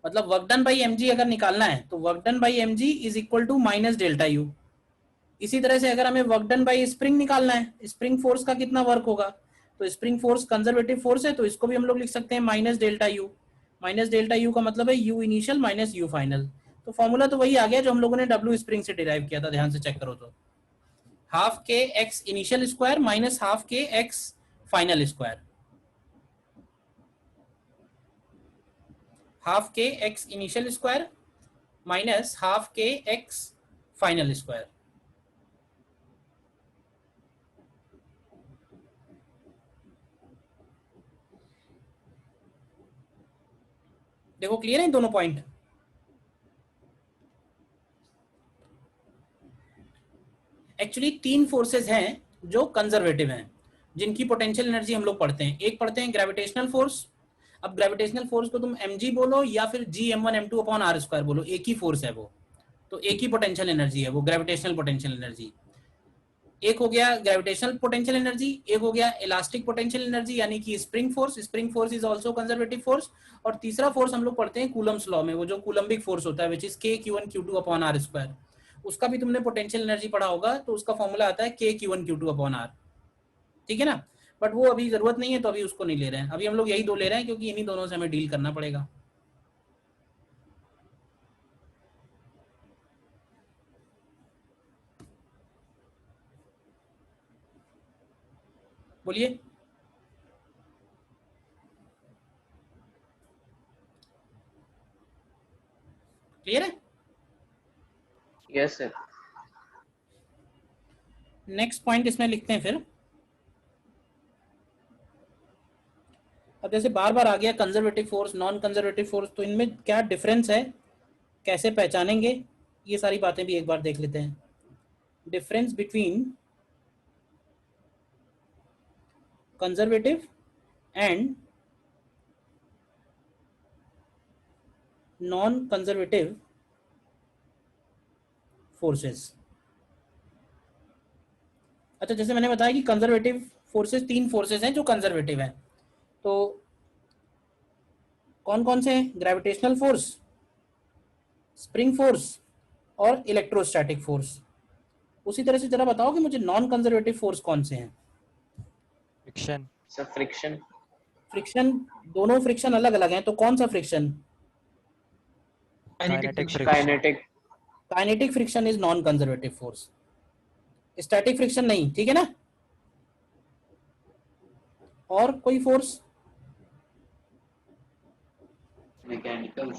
मतलब वर्क डन बाई mg अगर निकालना है तो work done by mg is equal to minus delta U. इसी तरह से अगर हमें वर्क डन बाई स्प्रिंग निकालना है, स्प्रिंग फोर्स का कितना वर्क होगा, तो स्प्रिंग फोर्स कंजर्वेटिव फोर्स है तो इसको भी हम लोग लिख सकते हैं minus delta you. Minus delta you का मतलब है you initial minus you final. तो फॉर्मूला तो वही आ गया जो हम लोगों ने डब्ल्यू स्प्रिंग से डिराइव किया था, ध्यान से चेक करो तो हाफ के x initial square minus half के एक्स फाइनल स्क्वायर, हाफ के x initial square minus half के एक्स फाइनल स्क्वायर। देखो क्लियर है दोनों पॉइंट। एक्चुअली 3 फोर्सेस हैं जो कंजर्वेटिव हैं जिनकी पोटेंशियल एनर्जी हम लोग पढ़ते हैं। एक पढ़ते हैं ग्रेविटेशनल फोर्स। अब ग्रेविटेशनल फोर्स को तुम mg बोलो या फिर G m1 m2 upon r square बोलो, एक ही फोर्स है वो, तो एक ही पोटेंशियल एनर्जी है वो, ग्रेविटेशनल पोटेंशियल एनर्जी। एक हो गया ग्रेविटेशनल पोटेंशियल एनर्जी, एक हो गया इलास्टिक पोटेंशियल एनर्जी यानी कि spring force, spring force is also conservative force. और तीसरा फोर्स हम लोग पढ़ते हैं कूलम्स लॉ में, वो जो कूलम्बिक फोर्स होता है which is k q1 q2 upon r square. उसका भी तुमने पोटेंशियल एनर्जी पढ़ा होगा, तो उसका फॉर्मूला आता है k q1 q2 upon r, ठीक है ना। बट वो अभी जरूरत नहीं है तो अभी उसको नहीं ले रहे हैं, अभी हम लोग यही दो ले रहे हैं क्योंकि इन्हीं दोनों से हमें डील करना पड़ेगा। बोलिए। क्लियर है? Yes sir. नेक्स्ट पॉइंट इसमें लिखते हैं फिर। अब जैसे बार बार आ गया conservative force non conservative force, तो इनमें क्या डिफरेंस है, कैसे पहचानेंगे, ये सारी बातें भी एक बार देख लेते हैं। Difference between conservative and non conservative forces. अच्छा, जैसे मैंने बताया कि कंजर्वेटिव फोर्सेस, 3 फोर्सेस हैं जो कंजर्वेटिव हैं, तो कौन कौन से हैं? ग्रेविटेशनल फोर्स, स्प्रिंग फोर्स और इलेक्ट्रोस्टैटिक फोर्स। उसी तरह से जरा बताओ कि मुझे नॉन कंजर्वेटिव फोर्स कौन से हैं? फ्रिक्शन। Sir friction. फ्रिक्शन, दोनों फ्रिक्शन अलग अलग हैं, तो कौन सा friction? Kinetic friction. Kinetic. Kinetic friction is non conservative force, static friction नहीं, ठीक है ना? और कोई force? Mechanical.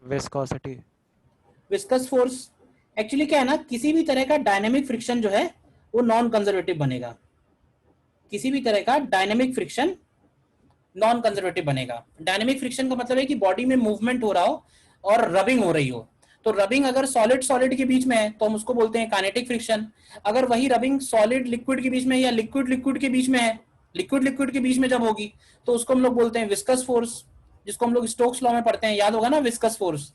Viscosity. Viscous force. Actually क्या है ना, किसी भी तरह का डायनेमिक फ्रिक्शन जो है वो नॉन कंजर्वेटिव बनेगा। किसी भी तरह का डायनेमिक फ्रिक्शन नॉन कंजर्वेटिव बनेगा। डायनेमिक फ्रिक्शन का मतलब है कि बॉडी में मूवमेंट हो रहा हो और रबिंग हो रही हो। तो रबिंग अगर सॉलिड सॉलिड के बीच में है तो हम उसको बोलते हैं काइनेटिक फ्रिक्शन। अगर वही रबिंग सॉलिड लिक्विड के बीच में या लिक्विड लिक्विड के बीच में है, लिक्विड लिक्विड के बीच में जब होगी तो उसको हम लोग बोलते हैं विस्कस फोर्स, जिसको हम लोग स्टोक्स लॉ में पढ़ते हैं, याद होगा ना, विस्कस फोर्स।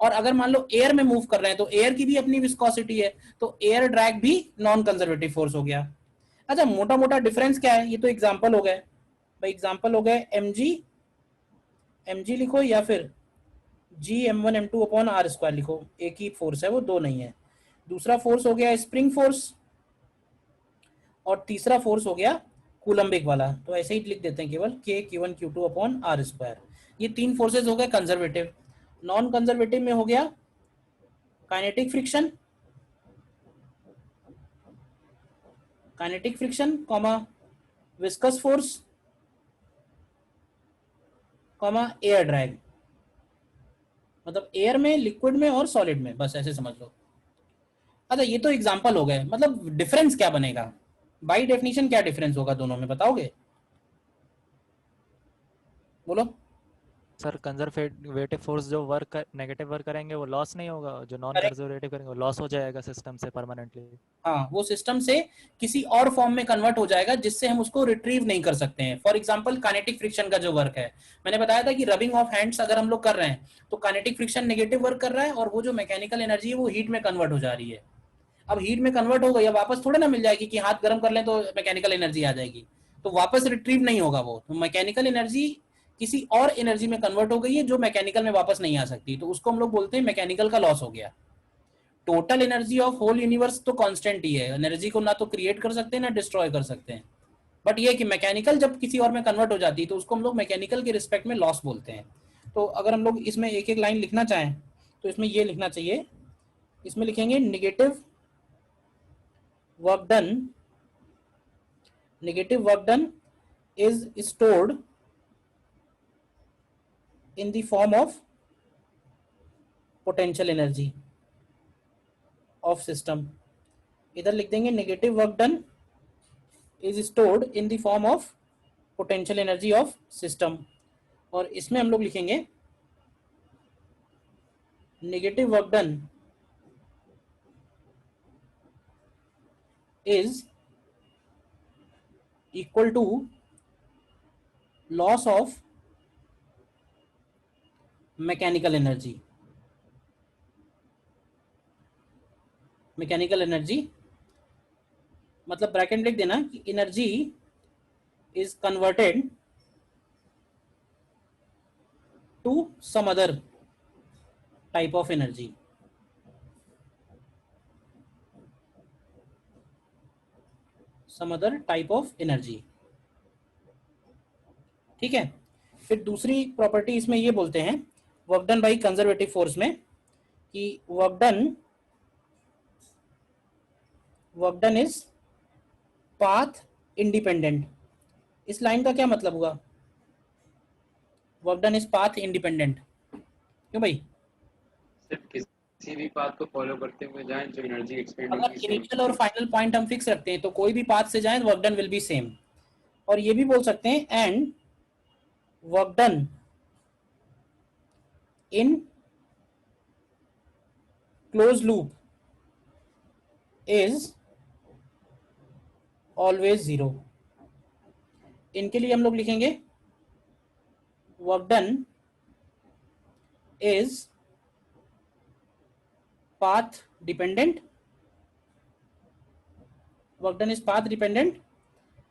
और अगर मान लो एयर में मूव कर रहे हैं तो एयर की भी अपनी विस्कोसिटी है, तो एयर ड्रैग भी नॉन कंजर्वेटिव फोर्स हो गया। अच्छा, मोटा मोटा डिफरेंस क्या है? ये तो एग्जांपल हो गए भाई, एग्जांपल हो गए एम जी लिखो या फिर जी m1 m2 upon are square लिखो, एक ही फोर्स है वो, दो नहीं है। दूसरा फोर्स हो गया स्प्रिंग फोर्स, और तीसरा फोर्स हो गया कूलम्बिक वाला, तो ऐसे ही लिख देते हैं केवल k q1 q2 upon are square. ये 3 फोर्सेज हो गए कंजर्वेटिव। नॉन कंजर्वेटिव में हो गया kinetic friction, comma viscous force, comma air drag, मतलब एयर में, लिक्विड में और सॉलिड में, बस ऐसे समझ लो। अच्छा, ये तो एग्जांपल हो गए, मतलब डिफरेंस क्या बनेगा बाय डेफिनेशन? क्या डिफरेंस होगा दोनों में, बताओगे? बोलो। सर कंजर्वेटिव फोर्स जो वर्क नेगेटिव वर्क करेंगे वो लॉस नहीं होगा, जो नॉन करेक्ट। कंजर्वेटिव करेंगे वो लॉस हो जाएगा सिस्टम से परमानेंटली। हाँ, वो सिस्टम से किसी और फॉर्म में कन्वर्ट हो जाएगा जिससे हम उसको रिट्रीव नहीं कर सकते हैं। फॉर एग्जांपल काइनेटिक फ्रिक्शन का जो वर्क है, मैंने बताया था कि रबिंग ऑफ हैंड्स अगर हम लोग कर रहे हैं तो काइनेटिक फ्रिक्शन नेगेटिव वर्क कर रहा है, और वो जो मैकेनिकल एनर्जी है वो हीट में कन्वर्ट हो जा रही है। अब हीट में कन्वर्ट हो गई, अब वापस थोड़े ना मिल जाएगी कि हाथ गर्म कर लें तो मैकेनिकल एनर्जी आ जाएगी, तो वापस रिट्रीव नहीं होगा वो। तो मैकेनिकल एनर्जी किसी और एनर्जी में कन्वर्ट हो गई है जो मैकेनिकल में वापस नहीं आ सकती, तो उसको हम लोग बोलते हैं मैकेनिकल का लॉस हो गया। Total energy of whole universe तो कांस्टेंट ही है, एनर्जी को ना तो क्रिएट कर सकते हैं ना डिस्ट्रॉय कर सकते हैं, बट ये कि मैकेनिकल जब किसी और में कन्वर्ट हो जाती है तो उसको हम लोग मैकेनिकल के रिस्पेक्ट में लॉस बोलते हैं। तो अगर हम लोग इसमें एक एक लाइन लिखना चाहें तो इसमें ये लिखना चाहिए, इसमें लिखेंगे negative work done is stored in the form of potential energy of system। इधर लिख देंगे negative work done is stored in the form of potential energy of system, और इसमें हम लोग लिखेंगे negative work done is equal to loss of mechanical energy. Mechanical energy मतलब bracket लिख देना कि energy is converted to some other type of energy. Some other type of energy, ठीक है। फिर दूसरी प्रॉपर्टी इसमें ये बोलते हैं work done by conservative force में कि work done is path independent. इस लाइन का क्या मतलब हुआ? Work done is path independent, क्यों भाई? सिर्फ किसी भी पाथ को फॉलो करते हुए जाएं जो एनर्जी एक्सपेंड अगर होगी इनिशियल और फाइनल पॉइंट हम फिक्स रखते हैं तो कोई भी पाथ से जाएं work done will be same. और ये भी बोल सकते हैं and work done in close loop is always zero. इनके लिए हम लोग लिखेंगे work done is path dependent, work done is path dependent,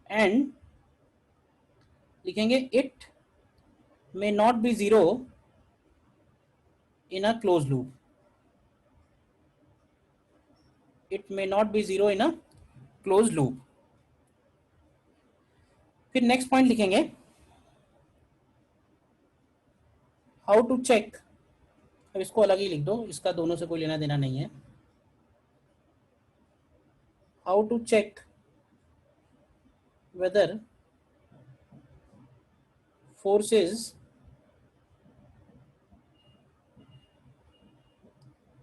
and लिखेंगे it may not be zero in a closed loop. It may not be zero in a closed loop. फिर next point लिखेंगे how to check, अब इसको अलग ही लिख दो, इसका दोनों से कोई लेना देना नहीं है. How to check whether forces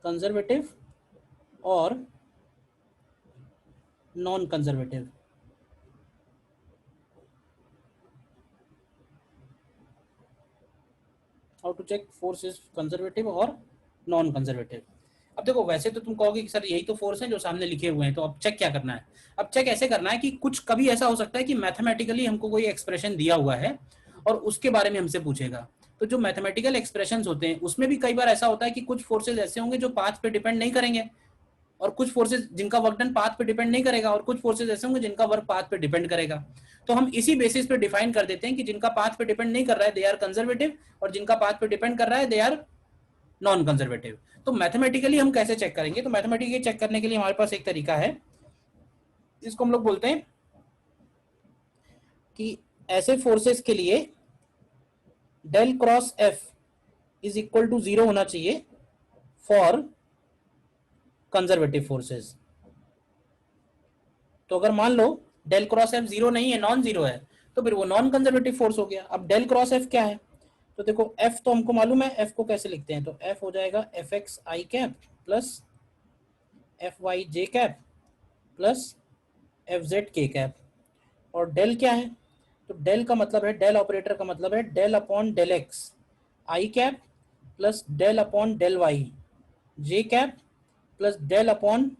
conservative और non conservative. How to check force is conservative और नॉन कंजर्वेटिव. अब देखो वैसे तो तुम कहोगे कि सर यही तो फोर्स है जो सामने लिखे हुए हैं, तो अब चेक क्या करना है. अब चेक ऐसे करना है कि कुछ कभी ऐसा हो सकता है कि मैथमेटिकली हमको कोई एक्सप्रेशन दिया हुआ है और उसके बारे में हमसे पूछेगा. तो जो मैथमेटिकल एक्सप्रेशंस होते हैं उसमें भी कई बार ऐसा होता है कि कुछ फोर्सेज ऐसे होंगे जो पाथ पे डिपेंड नहीं करेंगे, और कुछ फोर्सेज जिनका वर्क डन पाथ पे डिपेंड नहीं करेगा, और कुछ फोर्सेज ऐसे होंगे जिनका वर्क पाथ पे डिपेंड करेगा. तो हम इसी बेसिस पे डिफाइन कर देते हैं कि जिनका पाथ पे डिपेंड नहीं कर रहा है दे आर कंजर्वेटिव, और जिनका पाथ पे डिपेंड कर रहा है दे आर नॉन कंजर्वेटिव. तो मैथमेटिकली हम कैसे चेक करेंगे, तो मैथमेटिकली चेक करने के लिए हमारे पास एक तरीका है, जिसको हम लोग बोलते हैं कि ऐसे फोर्सेस के लिए del cross F is equal to 0 होना चाहिए फॉर कंजर्वेटिव फोर्सेस. तो अगर मान लो डेल क्रॉस एफ 0 नहीं है, नॉन जीरो है, तो फिर वो नॉन कंजर्वेटिव फोर्स हो गया. अब डेल क्रॉस एफ क्या है, तो देखो एफ तो हमको मालूम है, एफ को कैसे लिखते हैं, तो एफ हो जाएगा F x I cap plus F Y J cap plus F Z के कैप. और डेल क्या है, तो डेल का मतलब है, डेल ऑपरेटर का मतलब है del upon del X I cap plus del upon del Y J cap plus del upon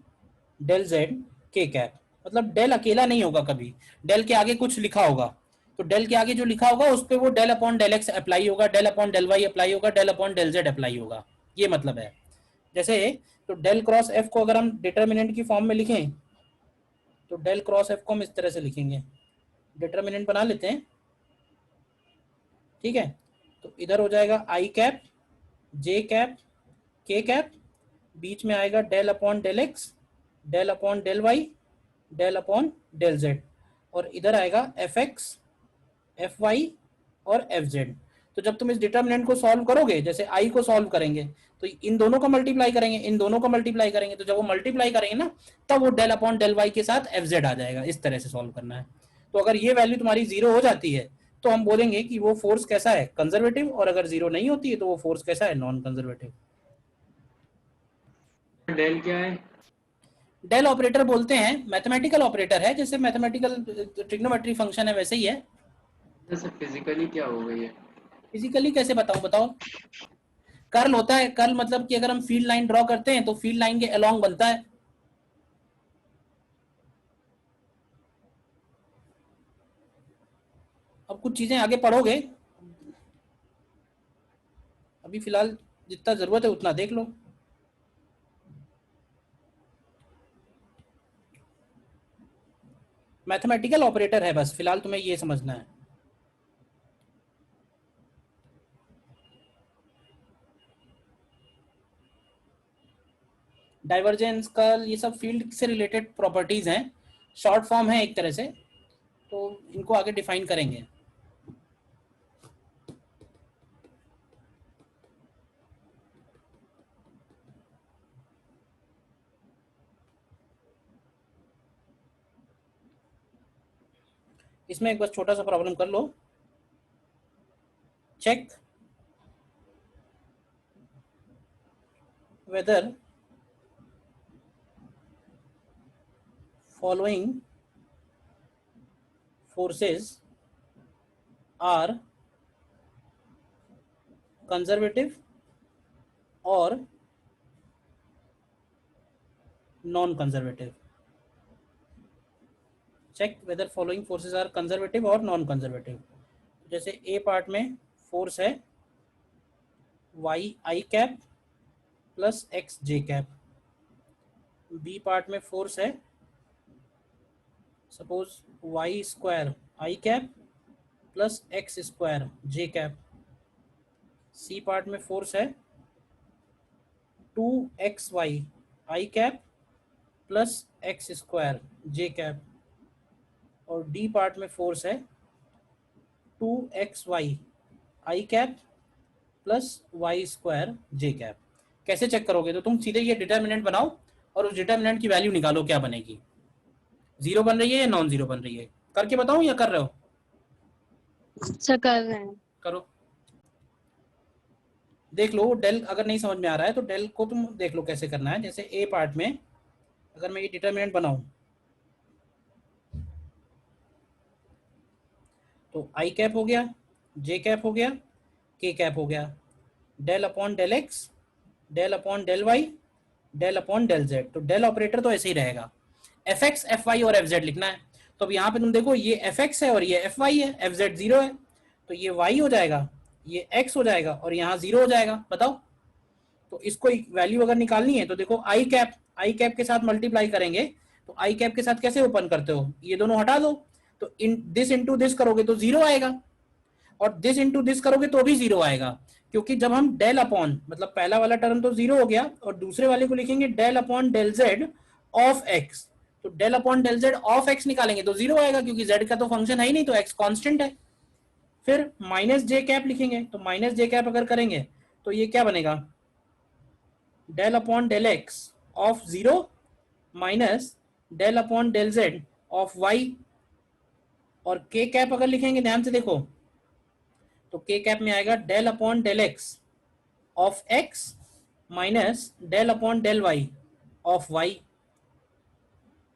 del Z के कैप. मतलब डेल अकेला नहीं होगा, कभी डेल के आगे कुछ लिखा होगा, तो डेल के आगे जो लिखा होगा उस पे वो del upon del X apply होगा, del upon del Y apply होगा, del upon del Z apply होगा. ये मतलब है. जैसे तो डेल क्रॉस एफ को अगर हम डिटर्मिनेंट की फॉर्म में लिखें, तो डेल क्रॉस एफ को हम इस तरह से लिखेंगे, डिटर्मिनेंट बना लेते हैं, ठीक है. तो इधर हो जाएगा I cap J cap K cap, बीच में आएगा del upon del X, del upon del Y, del upon del Z, और इधर आएगा एफ एक्स एफ वाई और एफ जेड. तो जब तुम इस डिटर्मिनेंट को सॉल्व करोगे, जैसे आई को सॉल्व करेंगे तो इन दोनों का मल्टीप्लाई करेंगे, इन दोनों का मल्टीप्लाई करेंगे, तो जब वो मल्टीप्लाई करेंगे ना तब वो डेल अपॉन डेल वाई के साथ एफ जेड आ जाएगा. इस तरह से सॉल्व करना है. तो अगर ये वैल्यू तुम्हारी 0 हो जाती है तो हम बोलेंगे कि वो फोर्स कैसा है, कंजर्वेटिव, और अगर 0 नहीं होती है तो वो फोर्स कैसा है, नॉन कंजर्वेटिव. डेल क्या है? डेल ऑपरेटर बोलते हैं, मैथमेटिकल ऑपरेटर है, जैसे मैथमेटिकल ट्रिग्नोमेट्री फंक्शन है वैसे ही है. जैसे फिजिकली क्या हो गई है? फिजिकली कैसे बताऊं, बताओ. कर्ल होता है, कर्ल मतलब कि अगर हम फील्ड लाइन ड्रॉ करते हैं तो फील्ड लाइन के अलोंग बनता है. अब कुछ चीजें आगे पढ़ोगे, अभी फिलहाल जितना जरूरत है उतना देख लो. मैथमेटिकल ऑपरेटर है, बस फिलहाल तुम्हें ये समझना है. डाइवर्जेंस, कर्ल, ये सब फील्ड से रिलेटेड प्रॉपर्टीज हैं, शॉर्ट फॉर्म है एक तरह से, तो इनको आगे डिफाइन करेंगे. इसमें एक बस छोटा सा प्रॉब्लम कर लो. Check whether following forces are conservative or non-conservative. Check whether following forces are conservative or non-conservative. जैसे A पार्ट में फोर्स है y i cap plus x j cap, B part में फोर्स है suppose Y square I cap plus X square J cap. C part में force है 2xy I cap plus X square J cap. और D part में force है 2xy I cap plus Y square J cap. कैसे check करोगे? तो तुम सीधे ये डिटर्मिनेंट बनाओ और उस डिटर्मिनेंट की वैल्यू निकालो क्या बनेगी। 0 बन रही है या नॉन जीरो बन रही है? करके बताऊं या कर रहे हो? सर कर रहे हैं। करो, देख लो। डेल अगर नहीं समझ में आ रहा है तो डेल को तुम देख लो कैसे करना है। जैसे ए पार्ट में अगर मैं ये डिटर्मिनेंट बनाऊं तो आई कैप हो गया, जे कैप हो गया, के कैप हो गया, del upon del X, del upon del Y, del upon del Z. तो डेल ऑपरेटर तो ऐसे ही रहेगा। एफ एक्स, एफ वाई और एफ जेड लिखना है। तो अब यहाँ पे तुम देखो ये एफ एक्स है और ये एफ वाई है, एफ जेड 0 है, तो ये वाई हो जाएगा, ये एक्स हो जाएगा और यहाँ 0 हो जाएगा। बताओ, तो इसको वैल्यू अगर निकालनी है तो देखो आई कैप के साथ मल्टीप्लाई करेंगे तो आई कैप के साथ कैसे ओपन करते हो? ये दोनों हटा दो, तो इन दिस इंटू दिस करोगे तो 0 आएगा और दिस इंटू दिस करोगे तो भी 0 आएगा, क्योंकि जब हम डेल अपॉन मतलब पहला वाला टर्म तो 0 हो गया और दूसरे वाले को लिखेंगे del upon del Z of X. तो del upon del Z of X निकालेंगे तो 0 आएगा, क्योंकि जेड का तो फंक्शन है ही नहीं, तो एक्स कांस्टेंट है। फिर माइनस जे कैप लिखेंगे, तो माइनस जे कैप अगर करेंगे तो ये क्या बनेगा? Del upon del X of 0 minus del upon del Z of Y. और के कैप अगर लिखेंगे, ध्यान से देखो, तो के कैप में आएगा del upon del X of X minus del upon del Y of Y.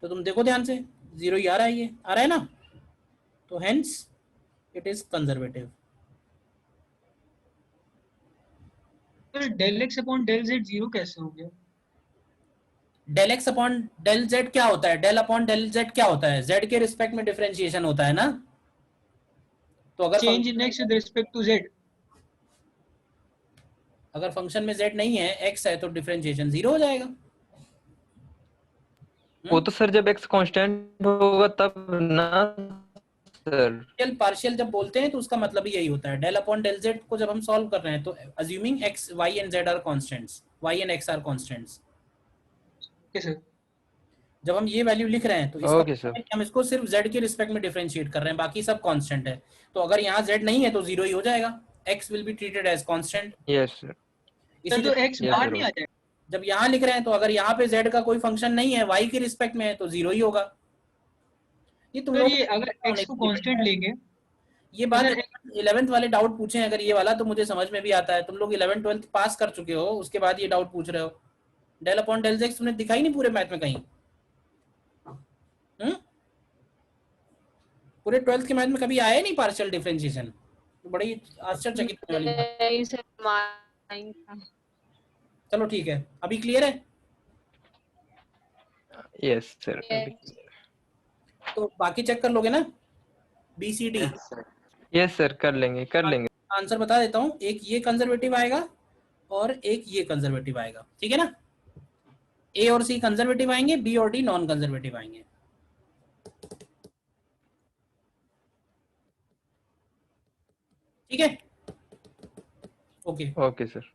तो तुम देखो ध्यान से, 0 ही आ रहा है, ये आ रहा है ना, तो hence it is conservative. Sir del X upon del Z 0 कैसे हो गया? Del X upon del Z क्या होता है? डेल अपॉन डेल जेड क्या होता है? जेड के रिस्पेक्ट में डिफरेंशिएशन होता है ना। तो अगर change in X with respect to Z. अगर फंक्शन में z नहीं है, x है, तो डिफरेंशिएशन 0 हो जाएगा। वो तो सर जब x कांस्टेंट होगा तब ना सर। पार्शियल जब बोलते हैं तो उसका मतलब ही यही होता है। डेल अपॉन डेल जेड को जब हम सॉल्व कर रहे हैं तो assuming x y and z are constants, y and x are constants. Okay sir. जब हम ये वैल्यू लिख रहे हैं तो इसका ओके सर। मतलब है कि हम इसको सिर्फ z के रिस्पेक्ट में डिफरेंशिएट कर रहे हैं, बाकी सब कांस्टेंट है। तो अगर यहाँ z नहीं है तो 0 ही हो जाएगा, x will be treated as constant. Yes sir. Sir तो एक्स Yes, बाहर sir. नहीं आ जाएगा? जब यहाँ लिख रहे हैं तो अगर यहाँ पे z का कोई फंक्शन नहीं है, y के रिस्पेक्ट में है, तो 0 ही होगा। ये तुम सर लोग ये अगर एक्स को कांस्टेंट लेंगे, ये बात सर 11th वाले डाउट पूछे अगर ये वाला, तो मुझे समझ में भी आता है। तुम लोग 11th 12th पास कर चुके हो, उसके बाद ये डाउट पूछ रहे हो। डेल अपॉन डेल जेड तुमने दिखाई नहीं पूरे मैथ में कहीं? पूरे 12th के मैथ में कभी आया नहीं पार्शियल डिफरेंशिएशन? तो बड़ी आश्चर्यचकित होने वाली बात। नहीं सर, माइंड था। चलो ठीक है, अभी क्लियर है? Yes sir. तो बाकी चेक कर लोगे ना, B C D. Yes sir, कर लेंगे। आंसर बता देता हूँ, एक ये कंजर्वेटिव आएगा और एक ये कंजर्वेटिव आएगा, ठीक है ना। ए और सी कंजर्वेटिव आएंगे, बी और डी नॉन कंजर्वेटिव आएंगे। ठीक है, ओके ओके सर।